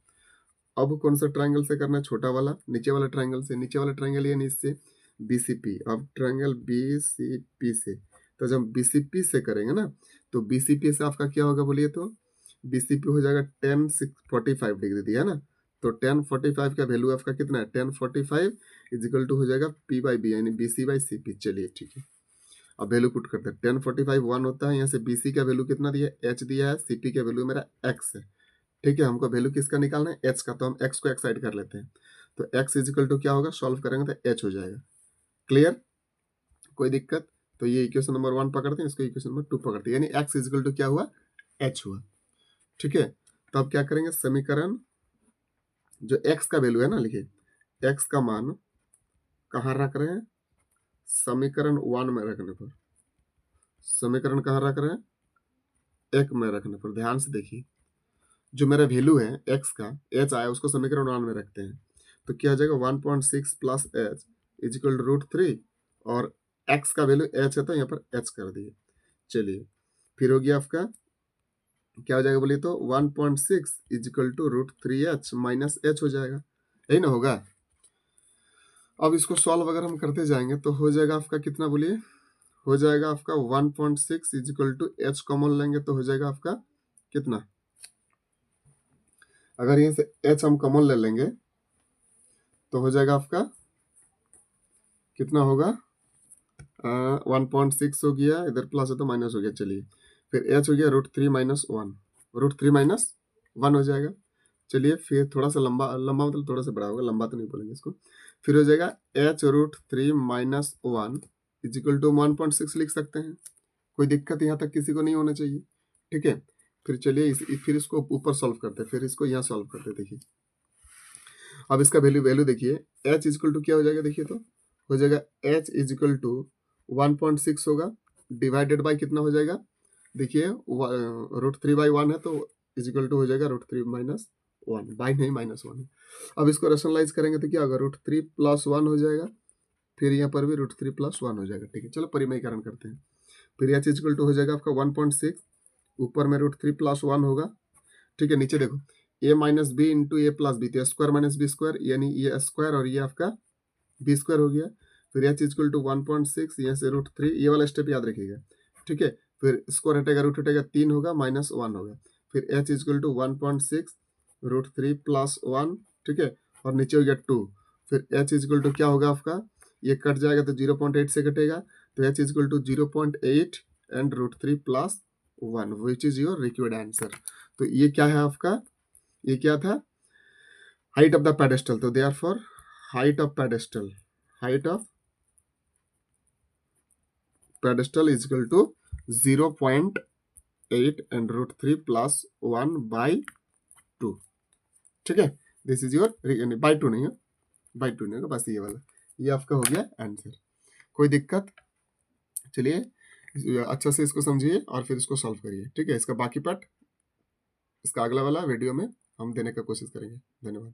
अब कौन सा ट्रायंगल से करना है, छोटा वाला, नीचे वाला ट्रायंगल से, नीचे वाला ट्रायंगल यानी इससे बीसीपी। अब ट्रायंगल बीसीपी से, तो जब बीसीपी से करेंगे ना, तो बीसीपी से आपका क्या होगा बोलिए तो, बीसीपी हो जाएगा 1045 डिग्री दिया ना, तो 1045 का वैल्यू आपका कितना है, 1045 इजिकल टू हो जाएगा पी बाई बी यानी बीसी बाई सी पी। चलिए ठीक है, अब वैल्यू पुट करते हैं। 1045 1 होता है, यहाँ से बीसी का वैल्यू कितना दिया है, एच दिया है, सीपी का वैल्यू मेरा एक्स है। ठीक है, हमको वैल्यू किसका निकालना है, एच का, तो हम एक्स को एक साइड कर लेते हैं। तो एक्स इजिकल टू क्या होगा, सॉल्व करेंगे तो एच हो जाएगा। क्लियर, कोई दिक्कत? तो ये इक्वेशन नंबर 1 पकड़ते हैं, इसको इक्वेशन नंबर 2 पकड़ते हैं, यानी एक्स इजिकल टू क्या हुआ, एच हुआ। ठीक है, तो अब क्या करेंगे, समीकरण जो एक्स का वैल्यू है ना, लिखिए एक्स का मान कहाँ रख रहे हैं, समीकरण 1 में रखने पर, समीकरण कहाँ रख रहे हैं, एक में रखने पर। ध्यान से देखिए, जो मेरा वैल्यू है एक्स का, एच आया, उसको समीकरण 1 में रखते हैं, तो क्या हो जाएगा 1.6 प्लस एच इजिकल टू √3, और एक्स का वैल्यू एच है तो यहाँ पर एच कर दिए। चलिए, फिर हो गया आपका क्या हो जाएगा बोलिए तो, 1.6 is equal to √3h minus H हो जाएगा, यही ना होगा। अब इसको सॉल्व अगर हम करते जाएंगे तो हो जाएगा आपका कितना बोलिए, हो जाएगा आपका 1.6 इजिकल टू एच कॉमन लेंगे तो हो जाएगा आपका कितना, अगर यहीं से एच हम कॉमन ले लेंगे तो हो जाएगा आपका कितना होगा, 1.6 हो गया, इधर प्लस है तो माइनस हो गया। चलिए, फिर एच हो गया √3 माइनस 1, √3 माइनस 1 हो जाएगा। चलिए, फिर थोड़ा सा लंबा, लंबा मतलब थोड़ा सा बड़ा होगा, लंबा तो नहीं बोलेंगे इसको। फिर हो जाएगा एच √3 माइनस 1 इजिकल टू 1.6 लिख सकते हैं, कोई दिक्कत यहाँ तक किसी को नहीं होना चाहिए। ठीक है, फिर चलिए फिर इसको ऊपर सॉल्व करते हैं, फिर इसको यहाँ सॉल्व करते हैं। देखिए, अब इसका वैल्यू वैल्यू देखिए, एच इजिकल टू क्या हो जाएगा, देखिए तो हो जाएगा एच इजिकल टू 1.6 होगा, डिवाइडेड बाई कितना हो जाएगा, देखिए √3/1 है तो इजिकल टू हो जाएगा √3 माइनस 1, बाई नहीं माइनस 1 है। अब इसको रेशनलाइज करेंगे तो क्या होगा, √3 प्लस 1 हो जाएगा, फिर यहाँ पर भी √3 प्लस 1 हो जाएगा। ठीक है, चलो परिमयीकरण करते हैं। फिर एच इजिकल टू हो जाएगा आपका 1.6, ऊपर में √3 प्लस 1 होगा। ठीक है, नीचे देखो a minus B into A plus B, तो स्क्वायर माइनस बी स्क्वायर यानी ये स्क्वायर और ये आपका बी स्क्वायर हो गया। फिर एच इजक्वल टू 1.6, यहाँ से √3, ये वाला स्टेप याद रखिएगा। ठीक है, फिर स्क्वायर हटेगा, रूट हटेगा, 3 होगा, माइनस 1 होगा। फिर एच इजक्वल टू 1.6 √3 प्लस 1, ठीक है, और नीचे हो गया 2। फिर एच इजक्वल टू क्या होगा आपका, ये कट जाएगा तो 0.8 से कटेगा, तो एच इजक्वल टू 0.8 एंड √3 प्लस 1 which is your required answer. तो ये क्या है आपका, ये क्या था, हाइट ऑफ द पेडेस्टल। तो therefore height of pedestal, height of pedestal is equal to 0.8 and √3 plus 1/2। ठीक है, दिस इज योर, बाई 2 नहीं है, बाई 2 नहीं होगा, बस ये वाला, ये आपका हो गया आंसर। कोई दिक्कत? चलिए, अच्छा से इसको समझिए और फिर इसको सॉल्व करिए। ठीक है, इसका बाकी पार्ट इसका अगला वाला वीडियो में हम देने का कोशिश करेंगे। धन्यवाद।